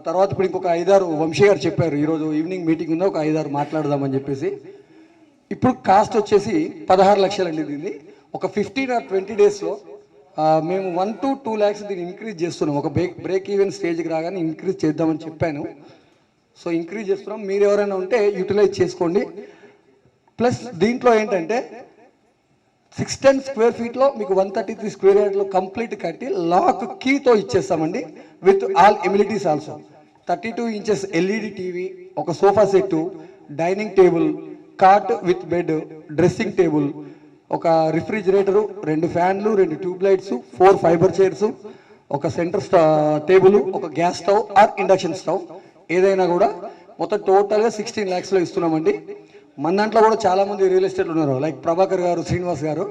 తర్వాత ఇప్పుడు ఇంకొక 5-6 వంశీ గారు చెప్పారు, ఈరోజు ఈవినింగ్ మీటింగ్ ఉందా, ఒక 5-6 మాట్లాడదామని చెప్పేసి. ఇప్పుడు కాస్ట్ వచ్చేసి 16 లక్షలండి. దీన్ని ఒక 15 or 20 daysలో మేము 1 to 2 lakhs దీన్ని ఇంక్రీజ్ చేస్తున్నాం. ఒక బ్రేక్ ఈవెన్ స్టేజ్కి రాగానే ఇంక్రీజ్ చేద్దామని చెప్పాను. సో ఇంక్రీజ్ చేస్తున్నాం. మీరు ఎవరైనా ఉంటే యూటిలైజ్ చేసుకోండి. ప్లస్ దీంట్లో ఏంటంటే 610 square feet మీకు 133 square yard కంప్లీట్ కట్టి లాక్ కీతో ఇచ్చేస్తామండి, with all amenities also. 32 inches LED TV, ఒక sofa set, dining table, cot with bed, dressing table, ఒక రిఫ్రిజిరేటరు, 2 ఫ్యాన్లు, 2 ట్యూబ్ లైట్స్, 4 fiber చైర్స్, ఒక సెంటర్ టేబుల్, ఒక gas stove or induction stove ఏదైనా కూడా మొత్తం టోటల్గా 16 lakhsలో ఇస్తున్నామండి. మన దాంట్లో కూడా చాలామంది రియల్ ఎస్టేట్లు ఉన్నారు, లైక్ ప్రభాకర్ గారు, శ్రీనివాస్ గారు,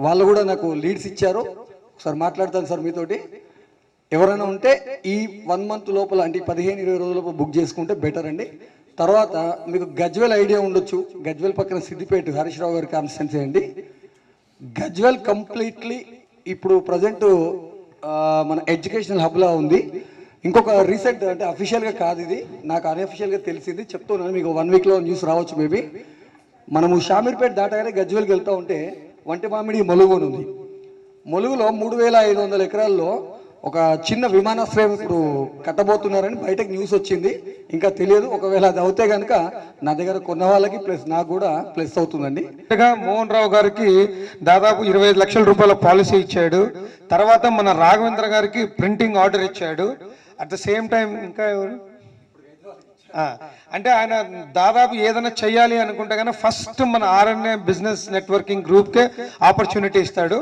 వాళ్ళు కూడా నాకు లీడ్స్ ఇచ్చారు. ఒకసారి మాట్లాడతాను సార్ మీతోటి. ఎవరైనా ఉంటే ఈ 1 month లోపల అంటే 15-20 రోజుల లోపల బుక్ చేసుకుంటే బెటర్ అండి. తర్వాత మీకు గజ్వేల్ ఐడియా ఉండొచ్చు, గజ్వేల్ పక్కన సిద్దిపేట హరీష్ రావు గారి కాన్స్టిట్యున్సీ అండి. గజ్వేల్ కంప్లీట్లీ ఇప్పుడు ప్రజెంట్ మన ఎడ్యుకేషనల్ హబ్లా ఉంది. ఇంకొక రీసెంట్ అంటే అఫీషియల్గా కాదు ఇది, నాకు అన్అఫీషియల్గా తెలిసింది చెప్తున్నాను, మీకు 1 weekలో న్యూస్ రావచ్చు మేబీ. మనము షామీర్పేట దాటగానే గజ్వేల్కి వెళ్తూ ఉంటే వంటి మామిడి మొలుగు అని ఉంది. మొలుగులో 3500 ఎకరాల్లో ఒక చిన్న విమానాశ్రయం ఇప్పుడు కట్టబోతున్నారని బయటకు న్యూస్ వచ్చింది. ఇంకా తెలియదు, ఒకవేళ అది అవుతే కనుక నా దగ్గర కొన్న వాళ్ళకి ప్లస్ నాకు కూడా ప్లస్ అవుతుందండి. మోహన్ రావు గారికి దాదాపు 25 లక్షల రూపాయల పాలసీ ఇచ్చాడు. తర్వాత మన రాఘవేంద్ర గారికి ప్రింటింగ్ ఆర్డర్ ఇచ్చాడు. అట్ ద సేమ్ టైం ఇంకా ఎవరు అంటే ఆయన దాదాపు ఏదైనా చెయ్యాలి అనుకుంటే కనుక ఫస్ట్ మన ఆర్ఎన్ఏ బిజినెస్ నెట్వర్కింగ్ గ్రూప్కే ఆపర్చునిటీ ఇస్తాడు.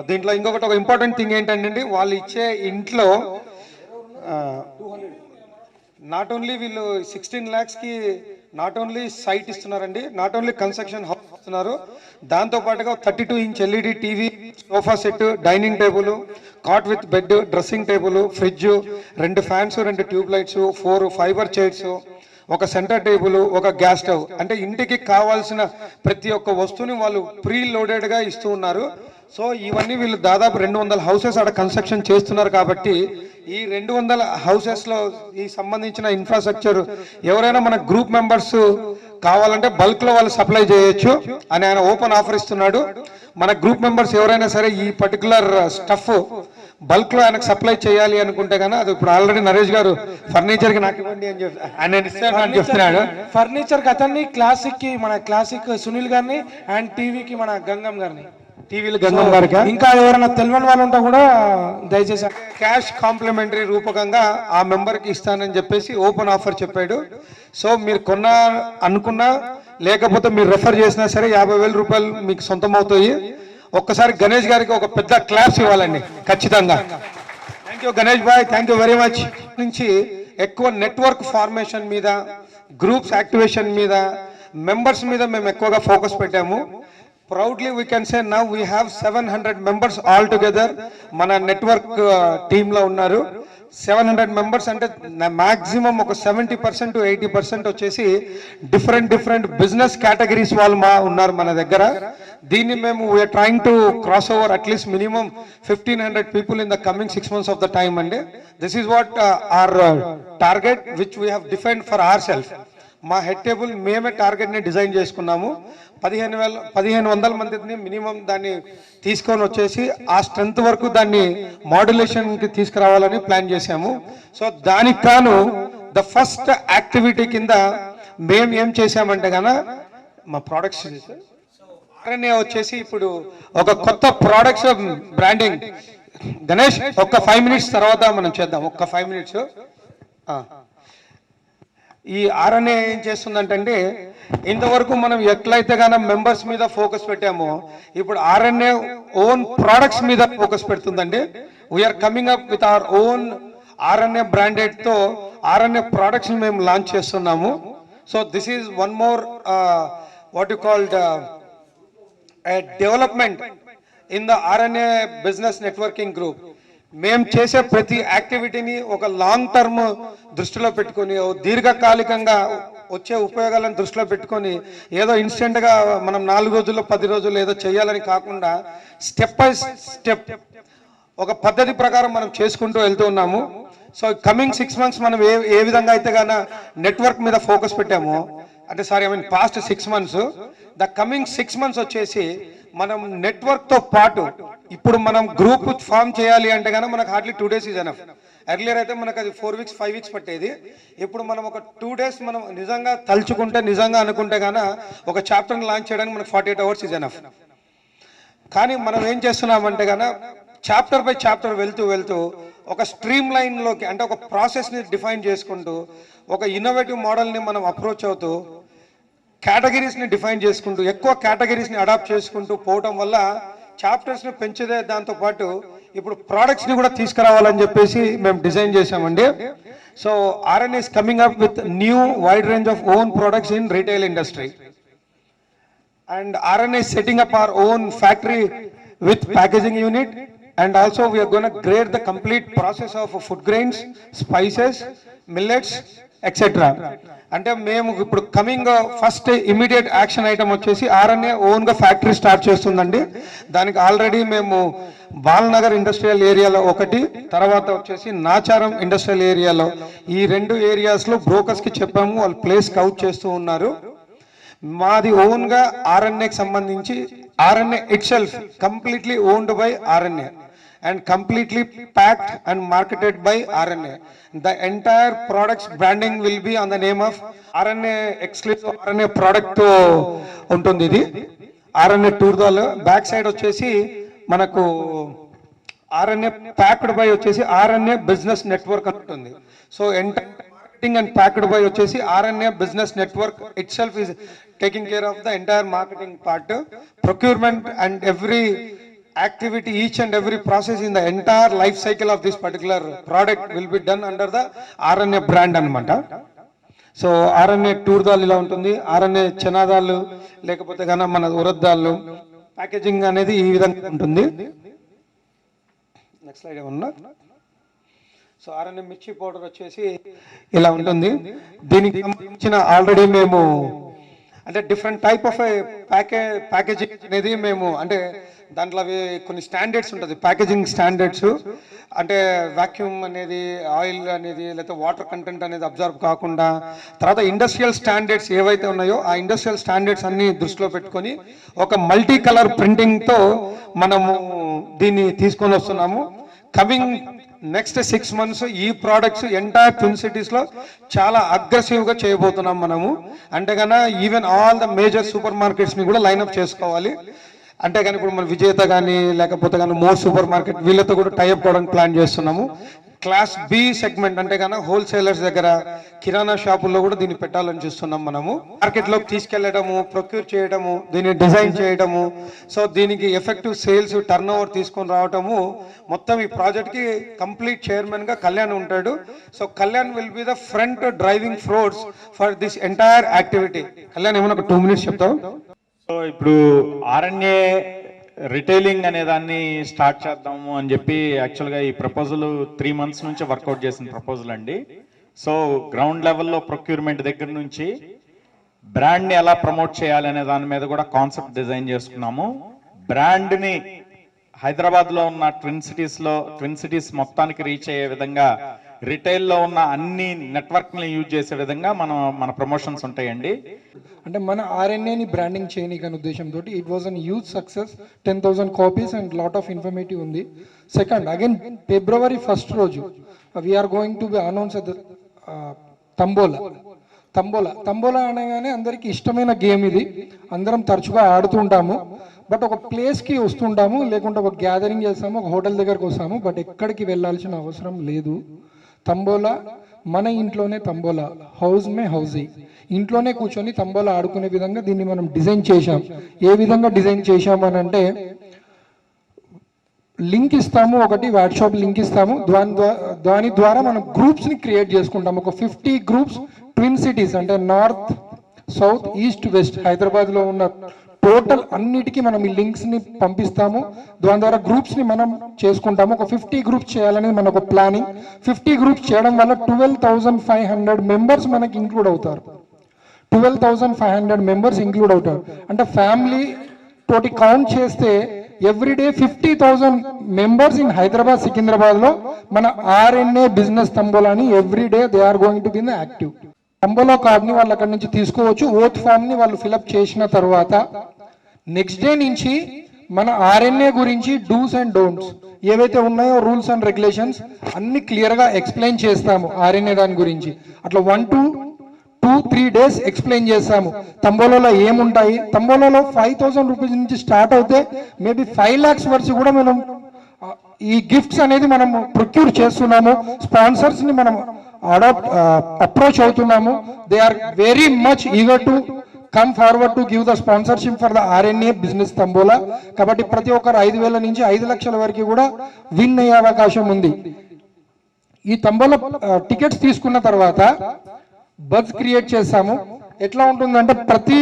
దీంట్లో ఇంకొకటి ఒక ఇంపార్టెంట్ థింగ్ ఏంటంటే వాళ్ళు ఇచ్చే ఇంట్లో నాట్ ఓన్లీ వీళ్ళు 16 lakhsకి నాట్ ఓన్లీ సైట్ ఇస్తున్నారండి, నాట్ ఓన్లీ కన్స్ట్రక్షన్ హౌస్ ఇస్తున్నారు, దాంతోపాటుగా 32-inch LED TV, sofa set, dining table, cot with bed, dressing table, fridge, 2 fans, 2 tube lights, 4 fibre chairs, ఒక సెంటర్ టేబుల్, ఒక గ్యాస్ స్టవ్, అంటే ఇంటికి కావాల్సిన ప్రతి ఒక్క వస్తువుని వాళ్ళు ప్రీ లోడెడ్గా ఇస్తూ ఉన్నారు. సో ఇవన్నీ వీళ్ళు దాదాపు 200 హౌసెస్ అక్కడ కన్స్ట్రక్షన్ చేస్తున్నారు కాబట్టి ఈ 200 హౌసెస్లో ఈ సంబంధించిన ఇన్ఫ్రాస్ట్రక్చర్ ఎవరైనా మన గ్రూప్ మెంబర్స్ కావాలంటే బల్క్లో వాళ్ళు సప్లై చేయొచ్చు అని ఆయన ఓపెన్ ఆఫర్ ఇస్తున్నాడు. మన గ్రూప్ మెంబర్స్ ఎవరైనా సరే ఈ పర్టికులర్ స్టఫ్ బల్క్లో ఆయనకు సప్లై చేయాలి అనుకుంటే కన్నా అది ఇప్పుడు ఆల్రెడీ నరేష్ గారు ఫర్నిచర్కి నాకు ఇవ్వండి అని చెప్పి ఆయన ఇస్తాను అని చెప్తున్నాడు. ఫర్నిచర్కి అతన్ని, క్లాసిక్కి మన క్లాసిక్ సునీల్ గారిని అండ్ టీవీకి మన గంగం గారిని, టీవీలు గంగం గారికి. ఇంకా ఎవరైనా తెలియని వాళ్ళు ఉంటే కూడా దయచేసి క్యాష్ కాంప్లిమెంటరీ రూపకంగా ఆ మెంబర్కి ఇస్తానని చెప్పేసి ఓపెన్ ఆఫర్ చెప్పాడు. సో మీరు కొన్నా అనుకున్నా లేకపోతే మీరు రెఫర్ చేసినా సరే 50,000 రూపాయలు మీకు సొంతం అవుతాయి. ఒక్కసారి గణేష్ గారికి ఒక పెద్ద క్లాప్స్ ఇవ్వాలండి ఖచ్చితంగా. Thank you Ganesh Bhai, thank you very much. నుంచి ఎక్కువ నెట్వర్క్ ఫార్మేషన్ మీద, గ్రూప్స్ యాక్టివేషన్ మీద, మెంబర్స్ మీద మేము ఎక్కువగా ఫోకస్ పెట్టాము. Proudly we can say now we have 700 members all together మన నెట్వర్క్ టీంలో ఉన్నారు. 700 members అంటే మ్యాక్సిమం ఒక 70% to 80% వచ్చేసి డిఫరెంట్ బిజినెస్ కేటగిరీస్ వాళ్ళు ఉన్నారు మన దగ్గర. దీన్ని మేము we're trying to cross over at least minimum 1,500 people in the coming 6 months of the time అండి. This is what our target which we have defined for our self. మా head table మేమే టార్గెట్ని design చేసుకున్నాము. 1,500 మందిని మినిమం దాన్ని తీసుకొని వచ్చేసి ఆ strength వరకు దాన్ని మాడ్యులేషన్కి తీసుకురావాలని ప్లాన్ చేశాము. సో దానికి కాను ద ఫస్ట్ యాక్టివిటీ కింద మేము ఏం చేసామంటే కన్నా మా ప్రోడక్ట్స్ RNA వచ్చేసి ఇప్పుడు ఒక కొత్త ప్రోడక్ట్స్ బ్రాండింగ్. గణేష్ ఒక్క 5 minutes తర్వాత మనం చేద్దాం, ఒక్క 5 minutes. ఈ RNA ఏం చేస్తుందంటే ఇంతవరకు మనం ఎట్లయితే గాన మెంబర్స్ మీద ఫోకస్ పెట్టామో ఇప్పుడు RNA ఓన్ ప్రోడక్ట్స్ మీద ఫోకస్ పెడుతుందండి. We're coming up with our own RNA branded తో RNA ప్రోడక్ట్స్ మేము లాంచ్ చేస్తున్నాము. So this is one more what you called development in the RNA business networking group. మేము చేసే ప్రతి యాక్టివిటీని ఒక లాంగ్ టర్మ్ దృష్టిలో పెట్టుకొని, దీర్ఘకాలికంగా వచ్చే ఉపయోగాలను దృష్టిలో పెట్టుకొని ఏదో ఇన్స్టెంట్గా మనం 4 రోజుల్లో 10 రోజుల్లో ఏదో చేయాలని కాకుండా స్టెప్ బై స్టెప్ ఒక పద్ధతి ప్రకారం మనం చేసుకుంటూ వెళ్తూ ఉన్నాము. సో కమింగ్ 6 months మనం ఏ విధంగా అయితే గాన నెట్వర్క్ మీద ఫోకస్ పెట్టామో, అంటే past 6 months, the coming 6 months వచ్చేసి మనం నెట్వర్క్తో పాటు ఇప్పుడు మనం గ్రూప్ ఫామ్ చేయాలి అంటే కనుక మనకు hardly 2 days is enough. Earlier అయితే మనకు అది 4 weeks 5 weeks పట్టేది. ఇప్పుడు మనం ఒక 2 days మనం నిజంగా తలుచుకుంటే, నిజంగా అనుకుంటే కనుక ఒక చాప్టర్ని లాంచ్ చేయడానికి మనకు 48 hours ఈజ్ ఎనఫ్. కానీ మనం ఏం చేస్తున్నామంటే కనుక చాప్టర్ బై చాప్టర్ వెళ్తూ ఒక స్ట్రీమ్ లైన్లోకి, అంటే ఒక ప్రాసెస్ని డిఫైన్ చేసుకుంటూ, ఒక ఇన్నోవేటివ్ మోడల్ని మనం అప్రోచ్ అవుతూ, కేటగిరీస్ని డిఫైన్ చేసుకుంటూ, ఎక్కువ కేటగిరీస్ని అడాప్ట్ చేసుకుంటూ పోవటం వల్ల చాప్టర్స్ని పెంచేదే దాంతోపాటు ఇప్పుడు ప్రోడక్ట్స్ని కూడా తీసుకురావాలని చెప్పేసి మేము డిజైన్ చేసామండి. So RNA is coming up with new wide range of own products in retail industry. And RNA is setting up our own factory with packaging unit, and also we are going to grade the complete process of food grains, spices, millets, etc. అంటే మేము ఇప్పుడు coming first immediate action item వచ్చేసి RNA ఓన్గా factory start చేస్తుందండి. దానికి already మేము Balanagar industrial ఏరియాలో ఒకటి, తర్వాత వచ్చేసి నాచారం ఇండస్ట్రియల్ ఏరియాలో, ఈ 2 ఏరియాస్లో బ్రోకర్స్కి చెప్పాము, వాళ్ళు ప్లేస్ స్కౌట్ చేస్తూ ఉన్నారు. మాది ఓన్గా RNAకి సంబంధించి RNA it self completely owned by RNA and completely packed and marketed by RNA. The entire products branding will be on the name of RNA exclusive RNA product ఉంటుంది. ఇది RNA టూర్దాలో బ్యాక్ సైడ్ వచ్చేసి మనకు RNA packed by వచ్చేసి RNA business network ఉంటుంది. So entire marketing and packed by వచ్చేసి RNA business network it self is taking care of the entire marketing part, procurement and every activity, each and every process in the entire life cycle of this particular product will be done under the RNA brand anamata. So RNA tour dal ఇలా ఉంటుంది, RNA చనాదాలు లేకపోతే కన్నా మన ఉరద్దాలు packaging అనేది ఈ విధంగా ఉంటుంది. Next slide ఏమన్నా. సో ఆర్ఎన్ఏ మిర్చి పౌడర్ వచ్చేసి ఇలా ఉంటుంది. దీనికి సంబంధించిన ఆల్రెడీ మేము అంటే డిఫరెంట్ టైప్ ఆఫ్ ప్యాకేజింగ్ అనేది మేము అంటే దాంట్లో అవి కొన్ని స్టాండర్డ్స్ ఉంటుంది, ప్యాకేజింగ్ స్టాండర్డ్స్. అంటే వాక్యూమ్ అనేది, ఆయిల్ అనేది, లేకపోతే వాటర్ కంటెంట్ అనేది అబ్జర్వ్ కాకుండా, తర్వాత ఇండస్ట్రియల్ స్టాండర్డ్స్ ఏవైతే ఉన్నాయో ఆ ఇండస్ట్రియల్ స్టాండర్డ్స్ అన్ని దృష్టిలో పెట్టుకొని ఒక మల్టీ కలర్ ప్రింటింగ్తో మనము దీన్ని తీసుకొని వస్తున్నాము. కమింగ్ నెక్స్ట్ 6 months ఈ ప్రోడక్ట్స్ ఎంటైర్ ట్విన్ సిటీస్లో చాలా అగ్రెసివ్గా చేయబోతున్నాం మనము. అంటే కన్నా even all the major super మార్కెట్స్ని కూడా లైన్అప్ చేసుకోవాలి. అంటే కానీ ఇప్పుడు మన విజేత కానీ లేకపోతే కానీ మోర్ సూపర్ మార్కెట్ వీళ్ళతో కూడా టైఅప్ అవడానికి ప్లాన్ చేస్తున్నాము. క్లాస్ బి సెగ్మెంట్ అంటే కన్నా హోల్సేలర్స్ దగ్గర, కిరాణా షాపుల్లో కూడా దీన్ని పెట్టాలని చూస్తున్నాం మనము. మార్కెట్లోకి తీసుకెళ్లడము, ప్రొక్యూర్ చేయడము, దీన్ని డిజైన్ చేయడము, సో దీనికి ఎఫెక్టివ్ సేల్స్ టర్న్ ఓవర్ తీసుకొని రావటము. మొత్తం ఈ ప్రాజెక్ట్కి కంప్లీట్ చైర్మన్గా కళ్యాణ్ ఉంటాడు. So Kalyan will be the front driving force for this entire activity. Kalyan ఏమన్నా ఒక 2 minutes చెప్తావు? సో ఇప్పుడు ఆర్ఎన్ఏ రిటైలింగ్ అనే దాన్ని స్టార్ట్ చేద్దాము అని చెప్పి యాక్చువల్గా ఈ ప్రపోజల్ 3 months నుంచి వర్కౌట్ చేసిన ప్రపోజల్ అండి. సో గ్రౌండ్ లెవెల్లో ప్రొక్యూర్మెంట్ దగ్గర నుంచి బ్రాండ్ని ఎలా ప్రమోట్ చేయాలి అనే దాని మీద కూడా కాన్సెప్ట్ డిజైన్ చేసుకున్నాము. బ్రాండ్ని హైదరాబాద్లో ఉన్న ట్విన్ సిటీస్ మొత్తానికి రీచ్ అయ్యే విధంగా రిటైల్లో ఉన్న అన్ని నెట్వర్క్ని యూజ్ చేసే విధంగా మన ప్రమోషన్స్ ఉంటాయండి. అంటే మన ఆర్ఎన్ఏని బ్రాండింగ్ చేయనీకి అనే ఉద్దేశంతో it was an huge success. 10,000 copies and lot of informative ఉంది. సెకండ్ అగైన్ February 1st రోజు we're going to be announce at tambola అనగానే అందరికీ ఇష్టమైన గేమ్ ఇది, అందరం తరచుగా ఆడుతుంటాము. బట్ ఒక ప్లేస్కి వస్తుంటాము, లేకుంటే ఒక గ్యాదరింగ్ చేస్తాము, ఒక హోటల్ దగ్గరకు వస్తాము, బట్ ఎక్కడికి వెళ్ళాల్సిన అవసరం లేదు. తంబోలా మన ఇంట్లోనే, తంబోలా హౌస్ మే హౌజీ, ఇంట్లోనే కూర్చొని తంబోలా ఆడుకునే విధంగా దీన్ని మనం డిజైన్ చేశాం. ఏ విధంగా డిజైన్ చేశామని అంటే లింక్ ఇస్తాము, ఒకటి వాట్సాప్ లింక్ ఇస్తాము, దాని ద్వారా మనం గ్రూప్స్ని క్రియేట్ చేసుకుంటాము. ఒక 50 groups ట్విన్ సిటీస్ అంటే నార్త్, సౌత్, ఈస్ట్, వెస్ట్ హైదరాబాద్లో ఉన్న టోటల్ అన్నిటికీ మనం ఈ లింక్స్ని పంపిస్తాము. దాని ద్వారా గ్రూప్స్ని మనం చేసుకుంటాము. ఒక 50 groups చేయాలనేది మన ఒక ప్లానింగ్. 50 groups చేయడం వల్ల 12,500 members మనకి ఇంక్లూడ్ అవుతారు. 12,500 members ఇంక్లూడ్ అవుతారు. అంటే ఫ్యామిలీ తోటి కౌంట్ చేస్తే ఎవ్రీడే 50,000 members ఇన్ హైదరాబాద్, సికింద్రాబాద్లో మన ఆర్ఎన్ఏ బిజినెస్ తంబోలాని everyday they are going to be in active. Tambola కార్డ్ని వాళ్ళు అక్కడి నుంచి తీసుకోవచ్చు. ఓత్ ఫామ్ని వాళ్ళు ఫిలప్ చేసిన తర్వాత నెక్స్ట్ డే నుంచి మన ఆర్ఎన్ఏ గురించి డూస్ అండ్ డోంట్స్ ఏవైతే ఉన్నాయో రూల్స్ అండ్ రెగ్యులేషన్స్ అన్ని క్లియర్గా ఎక్స్ప్లెయిన్ చేస్తాము. ఆర్ఎన్ఏ దాని గురించి అట్లా 1 to 2-3 days ఎక్స్ప్లెయిన్ చేస్తాము. తంబోలాలో ఏముంటాయి, తంబోలాలో 5,000 rupees నుంచి స్టార్ట్ అవుతే మేబీ 5 lakhs వరకు కూడా మనం ఈ గిఫ్ట్స్ అనేది మనం ప్రొక్యూర్ చేస్తున్నాము. స్పాన్సర్స్ని మనం అప్రోచ్ అవుతున్నాము. They are very much eager to come forward to give the sponsorship for the RNA business tambola. కాబట్టి ప్రతి ఒక్కరు 5,000 నుంచి 5 లక్షల వరకు కూడా విన్ అయ్యే అవకాశం ఉంది. ఈ తంబోలా టికెట్స్ తీసుకున్న తర్వాత బజ్ క్రియేట్ చేస్తాము. ఎట్లా ఉంటుందంటే ప్రతి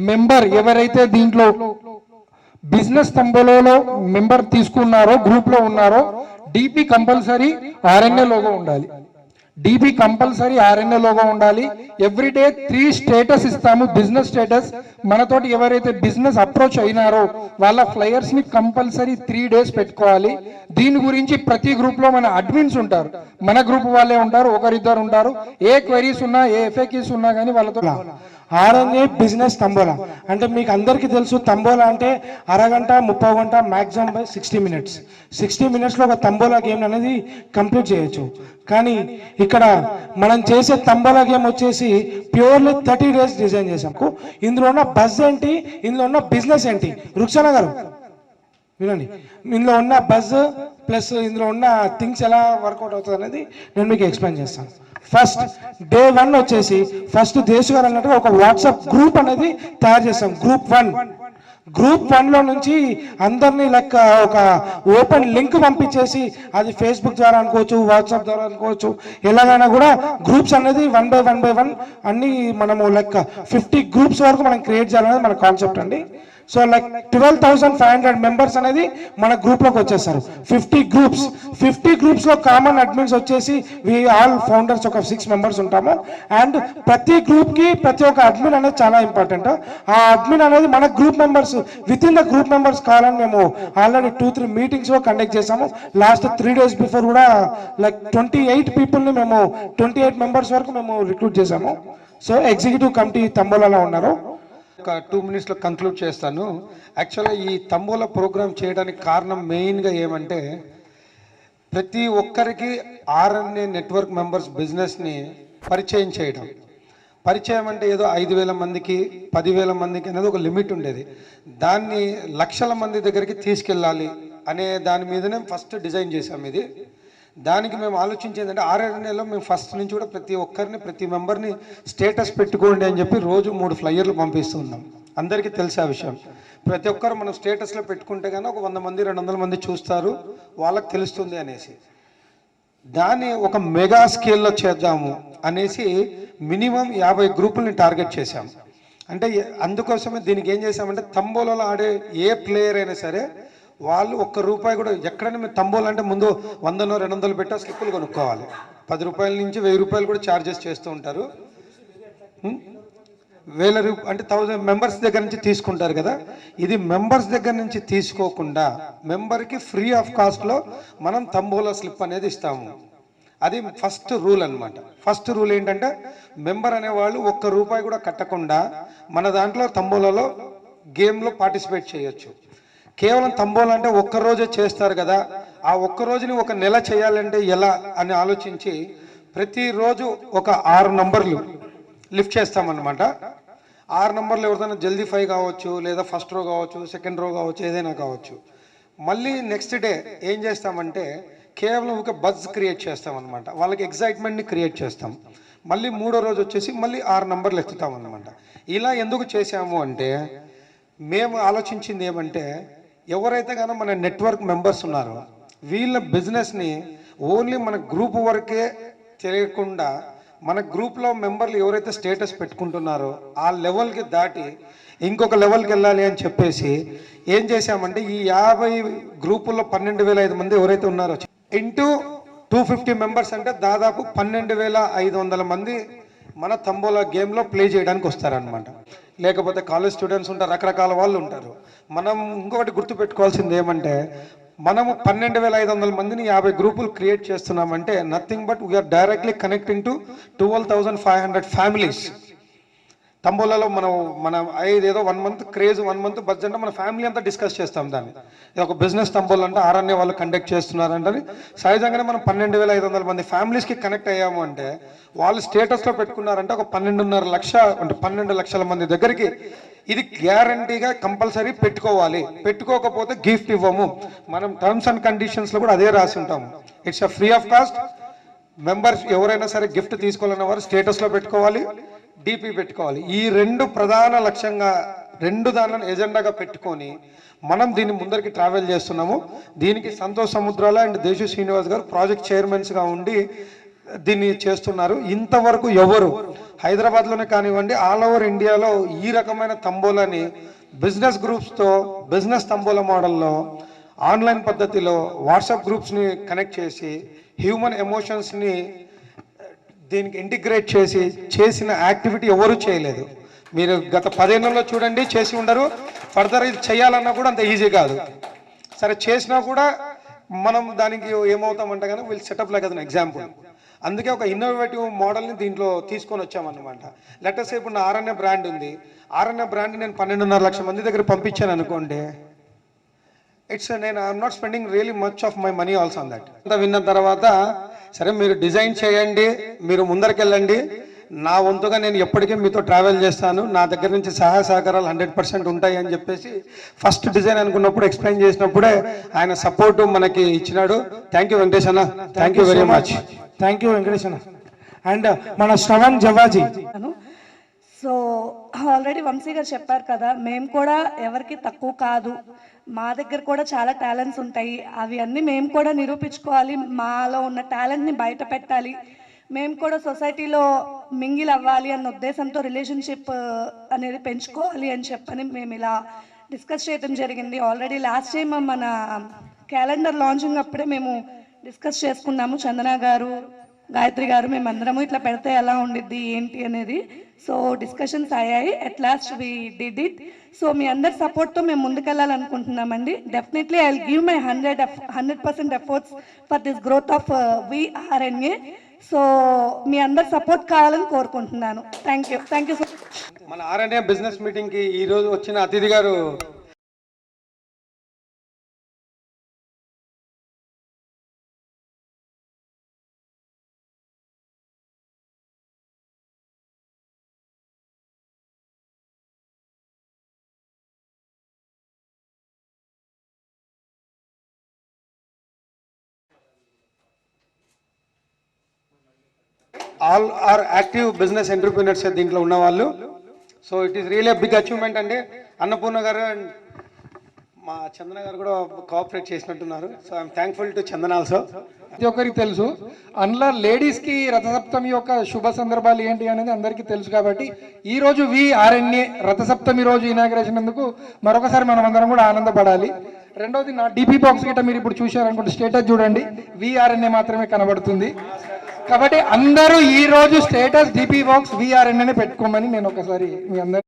మెంబర్ ఎవరైతే దీంట్లో బిజినెస్ తంబోలాలో మెంబర్ తీసుకున్నారో, గ్రూప్లో ఉన్నారో, డిపి కంపల్సరీ ఆర్ఎన్ఏ లోగో ఉండాలి. డిబి కంపల్సరీ ఆర్ఎన్ఏ లోగో ఉండాలి. ఎవ్రీడే 3 స్టేటస్ ఇస్తాము, బిజినెస్ స్టేటస్. మనతోటి ఎవరైతే బిజినెస్ అప్రోచ్ అయినారో వాళ్ళ ఫ్లయర్స్ ని కంపల్సరీ 3 days పెట్టుకోవాలి. దీని గురించి ప్రతి గ్రూప్ లో మన అడ్మిన్స్ ఉంటారు, మన గ్రూప్ వాళ్ళే ఉంటారు, ఒకరిద్దరు ఉంటారు. ఏ క్వైరీస్ ఉన్నా, ఏ ఎఫ్ఏక్యూస్ ఉన్నా కానీ వాళ్ళతో ఆర్ఎన్ఏ బిజినెస్ తంబోలా అంటే మీకు అందరికీ తెలుసు. తంబోలా అంటే అరగంట 30 గంట మ్యాక్సిమం బై 60 minutes. 60 minutesలో ఒక తంబోలా గేమ్ అనేది కంప్లీట్ చేయొచ్చు. కానీ ఇక్కడ మనం చేసే తంబోలా గేమ్ వచ్చేసి ప్యూర్లీ 30 days డిజైన్ చేసాం. ఇందులో ఉన్న బజ్ ఏంటి, ఇందులో ఉన్న బిజినెస్ ఏంటి, రుక్సానా గారు వినండి. ఇందులో ఉన్న బజ్ ప్లస్ ఇందులో ఉన్న థింగ్స్ ఎలా వర్కౌట్ అవుతుంది అనేది నేను మీకు ఎక్స్ప్లెయిన్ చేస్తాను. ఫస్ట్ డే 1 వచ్చేసి ఫస్ట్ దేశ్ గారు అన్నట్టుగా ఒక వాట్సాప్ గ్రూప్ అనేది తయారు చేస్తాం. గ్రూప్ 1 గ్రూప్ 1లో నుంచి అందరినీ లెక్క ఒక ఓపెన్ లింక్ పంపించేసి అది ఫేస్బుక్ ద్వారా అనుకోవచ్చు, వాట్సాప్ ద్వారా అనుకోవచ్చు, ఎలాగైనా కూడా గ్రూప్స్ అనేది 1 by 1 అన్ని మనము లెక్క 50 గ్రూప్స్ వరకు మనం క్రియేట్ చేయాలనేది మన కాన్సెప్ట్ అండి. సో లైక్ 12,500 మెంబర్స్ అనేది మన గ్రూప్లోకి వచ్చేస్తారు. 50 గ్రూప్స్లో కామన్ అడ్మిన్స్ వచ్చేసి వి ఆల్ ఫౌండర్స్ ఒక 6 మెంబర్స్ ఉంటాము. అండ్ ప్రతి గ్రూప్కి ప్రతి ఒక్క అడ్మిన్ అనేది చాలా ఇంపార్టెంట్. ఆ అడ్మిన్ అనేది మన group members with in the group members కావాలని మేము ఆల్రెడీ 2-3 మీటింగ్స్ కండక్ట్ చేసాము. లాస్ట్ 3 days బిఫోర్ కూడా లైక్ 28 పీపుల్ని మేము 28 మెంబర్స్ వరకు మేము రిక్రూట్ చేసాము. సో ఎగ్జిక్యూటివ్ కమిటీ తంబోలాలో ఉన్నారు. ఒక 2 minutesలో కంక్లూడ్ చేస్తాను. యాక్చువల్గా ఈ తంబోలా ప్రోగ్రామ్ చేయడానికి కారణం మెయిన్గా ఏమంటే ప్రతి ఒక్కరికి RNA నెట్వర్క్ మెంబర్స్ బిజినెస్ని పరిచయం చేయడం. పరిచయం అంటే ఏదో 5,000 మందికి 10,000 మందికి అనేది ఒక లిమిట్ ఉండేది. దాన్ని లక్షల మంది దగ్గరికి తీసుకెళ్ళాలి అనే దాని మీదనే ఫస్ట్ డిజైన్ చేసాం ఇది. దానికి మేము ఆలోచించేది అంటే RNAలో మేము ఫస్ట్ నుంచి కూడా ప్రతి ఒక్కరిని ప్రతి మెంబర్ని స్టేటస్ పెట్టుకోండి అని చెప్పి రోజు 3 ఫ్లైయర్లు పంపిస్తున్నాం. అందరికీ తెలిసే విషయం. ప్రతి ఒక్కరు మనం స్టేటస్లో పెట్టుకుంటే కానీ ఒక 100 మంది 200 మంది చూస్తారు, వాళ్ళకి తెలుస్తుంది అనేసి. దాన్ని ఒక మెగా స్కేల్లో చేద్దాము అనేసి మినిమం 50 గ్రూపుల్ని టార్గెట్ చేశాం. అంటే అందుకోసమే దీనికి ఏం చేసామంటే తంబోలాలో ఆడే ఏ ప్లేయర్ అయినా సరే వాళ్ళు ₹1 కూడా ఎక్కడైనా మీరు తంబోలు అంటే ముందు 100-200 పెట్టా స్లిప్పులు కొనుక్కోవాలి. ₹10 నుంచి ₹1000 కూడా ఛార్జెస్ చేస్తూ ఉంటారు. 1000 రూపాయలు అంటే 1000 మెంబర్స్ దగ్గర నుంచి తీసుకుంటారు కదా. ఇది మెంబర్స్ దగ్గర నుంచి తీసుకోకుండా మెంబర్కి ఫ్రీ ఆఫ్ కాస్ట్లో మనం తంబోలా స్లిప్ అనేది ఇస్తాము. అది ఫస్ట్ రూల్ అనమాట. ఫస్ట్ రూల్ ఏంటంటే మెంబర్ అనేవాళ్ళు ₹1 కూడా కట్టకుండా మన దాంట్లో తంబోలాలో గేమ్లో పార్టిసిపేట్ చేయొచ్చు. కేవలం తంబోలా అంటే ఒక్కరోజే చేస్తారు కదా, ఆ ఒక్క రోజుని ఒక నెల చేయాలంటే ఎలా అని ఆలోచించి ప్రతిరోజు ఒక 6 నంబర్లు లిఫ్ట్ చేస్తామన్నమాట. 6 నంబర్లు ఎవరిదైనా జల్దీ 5 కావచ్చు, లేదా ఫస్ట్ రో కావచ్చు, సెకండ్ రో కావచ్చు, ఏదైనా కావచ్చు. మళ్ళీ నెక్స్ట్ డే ఏం చేస్తామంటే కేవలం ఒక బజ్ క్రియేట్ చేస్తామన్నమాట. వాళ్ళకి ఎక్సైట్మెంట్ని క్రియేట్ చేస్తాం. మళ్ళీ 3వ రోజు వచ్చేసి మళ్ళీ 6 నంబర్లు ఎత్తుతామన్నమాట. ఇలా ఎందుకు చేశాము అంటే మేము ఆలోచించింది ఏమంటే ఎవరైతే కానీ మన నెట్వర్క్ మెంబర్స్ ఉన్నారో వీళ్ళ బిజినెస్ని ఓన్లీ మన గ్రూప్ వరకే తెలియకుండా మన గ్రూప్లో మెంబర్లు ఎవరైతే స్టేటస్ పెట్టుకుంటున్నారో ఆ లెవెల్కి దాటి ఇంకొక లెవెల్కి వెళ్ళాలి అని చెప్పేసి ఏం చేశామంటే ఈ 50 గ్రూపుల్లో 12,500 మంది ఎవరైతే ఉన్నారో ఇంటూ 250 మెంబర్స్ అంటే దాదాపు 12,500 మంది మన తంబోలా గేమ్లో ప్లే చేయడానికి వస్తారనమాట. లేకపోతే కాలేజ్ స్టూడెంట్స్ ఉంటారు, రకరకాల వాళ్ళు ఉంటారు. మనం ఇంకొకటి గుర్తుపెట్టుకోవాల్సింది ఏమంటే మనము 12,500 మందిని 50 గ్రూపులు క్రియేట్ చేస్తున్నామంటే nothing but we're directly connecting to 12,500 families. తంబోలాలో మనం ఏదో 1 month క్రేజ్ 1 month బడ్జెట్ అంటే మన ఫ్యామిలీ అంతా డిస్కస్ చేస్తాం. దాన్ని ఇది ఒక బిజినెస్ తంబోలా అంటే RNA వాళ్ళు కండక్ట్ చేస్తున్నారంటే సహజంగానే మనం 12,500 మంది ఫ్యామిలీస్కి కనెక్ట్ అయ్యాము అంటే వాళ్ళు స్టేటస్లో పెట్టుకున్నారంటే ఒక 12 లక్షల మంది దగ్గరికి ఇది గ్యారంటీగా కంపల్సరీ పెట్టుకోవాలి. పెట్టుకోకపోతే గిఫ్ట్ ఇవ్వము. మనం టర్మ్స్ అండ్ కండిషన్స్లో కూడా అదే రాసి ఉంటాము. It's a free of cost. Members ఎవరైనా సరే గిఫ్ట్ తీసుకోవాలన్న వారు స్టేటస్లో పెట్టుకోవాలి, DP పెట్టుకోవాలి. ఈ 2 ప్రధాన లక్ష్యంగా 2 దానిలను ఎజెండాగా పెట్టుకొని మనం దీన్ని ముందరికి ట్రావెల్ చేస్తున్నాము. దీనికి సంతోష్ సముద్రాల అండ్ దేశు శ్రీనివాస్ గారు ప్రాజెక్ట్ చైర్మన్స్గా ఉండి దీన్ని చేస్తున్నారు. ఇంతవరకు ఎవరు హైదరాబాద్లోనే కానివ్వండి ఆల్ ఓవర్ ఇండియాలో ఈ రకమైన తంబోలాని బిజినెస్ గ్రూప్స్తో బిజినెస్ తంబోలా మోడల్లో ఆన్లైన్ పద్ధతిలో వాట్సాప్ గ్రూప్స్ని కనెక్ట్ చేసి హ్యూమన్ ఎమోషన్స్ని దీనికి ఇంటిగ్రేట్ చేసిన యాక్టివిటీ ఎవరు చేయలేదు. మీరు గత 10 ఏళ్లలో చూడండి చేసి ఉండరు. ఫర్దర్ ఇది చేయాలన్నా కూడా అంత ఈజీ కాదు. సరే చేసినా కూడా మనం దానికి ఏమవుతామంటే కానీ వీళ్ళు సెటప్ లైక్ అదన్ ఎగ్జాంపుల్. అందుకే ఒక ఇన్నోవేటివ్ మోడల్ని దీంట్లో తీసుకొని వచ్చామన్నమాట. లెటర్స్ ఇప్పుడు నా RNA బ్రాండ్ ఉంది. RNA బ్రాండ్ నేను 12.5 లక్షల మంది దగ్గర పంపించాను అనుకోండి. I'm not spending really much of my money also on that. అంతా విన్న తర్వాత సరే మీరు డిజైన్ చేయండి, మీరు ముందరికెళ్ళండి, నా వంతుగా నేను ఎప్పటికీ మీతో ట్రావెల్ చేస్తాను, నా దగ్గర నుంచి సహాయ సహకారాలు 100% ఉంటాయి అని చెప్పేసి ఫస్ట్ డిజైన్ అనుకున్నప్పుడు ఎక్స్ప్లెయిన్ చేసినప్పుడే ఆయన సపోర్ట్ మనకి ఇచ్చినాడు. థ్యాంక్ యూ వెంకటేష్ అన్న, thank you very much. Thank you Venkatesh అన్న. అండ్ మన శ్రవణ్ జవాజీ సో ఆల్రెడీ వంశీ గారు చెప్పారు కదా, మేము కూడా ఎవరికి తక్కువ కాదు, మా దగ్గర కూడా చాలా టాలెంట్స్ ఉంటాయి, అవి అన్నీ మేము కూడా నిరూపించుకోవాలి, మాలో ఉన్న టాలెంట్ని బయట పెట్టాలి, మేము కూడా సొసైటీలో మింగిల్ అవ్వాలి అన్న ఉద్దేశంతో రిలేషన్షిప్ అనేది పెంచుకోవాలి అని చెప్పని మేము ఇలా డిస్కస్ చేయడం జరిగింది. ఆల్రెడీ లాస్ట్ టైం మన క్యాలెండర్ లాంచింగ్ అప్పుడే మేము డిస్కస్ చేసుకున్నాము, చందన గారు, గాయత్రి గారు, మేమందరము ఇట్లా పెడితే ఎలా ఉండిద్ది ఏంటి అనేది. సో డిస్కషన్స్ అయ్యాయి, at last we did it. So మీ అందరి సపోర్ట్తో మేము ముందుకెళ్ళాలనుకుంటున్నామండి. Definitely I will give my 100% efforts for this growth of VRNA. So మీ అందరి సపోర్ట్ కావాలని కోరుకుంటున్నాను. Thank you so much. మన RNA బిజినెస్ మీటింగ్కి ఈరోజు వచ్చిన అతిథి గారు all are active business entrepreneurs దీంట్లో ఉన్నవాళ్ళు. So it is real big achievement అండి. అన్నపూర్ణ గారు అండ్ మా చందన గారు కూడా కోఆపరేట్ చేసినట్టున్నారు. So I'm thankful to Chandana also. ప్రతి ఒక్కరికి తెలుసు, అందులో లేడీస్కి రథసప్తమి యొక్క శుభ సందర్భాలు ఏంటి అనేది అందరికీ తెలుసు. కాబట్టి ఈరోజు VRNA రథసప్తమి రోజు ఇనాగ్రేషన్ అందుకు మరొకసారి మనం అందరం కూడా ఆనందపడాలి. రెండోది, నా DP బాక్స్ గిట్ట మీరు ఇప్పుడు చూశారనుకుంటే స్టేటస్ చూడండి, VRNA మాత్రమే కనబడుతుంది. కాబట్టి అందరూ ఈ రోజు స్టేటస్ DP బాక్స్ VRNA పెట్టుకోమని నేను ఒకసారి మీ అందరూ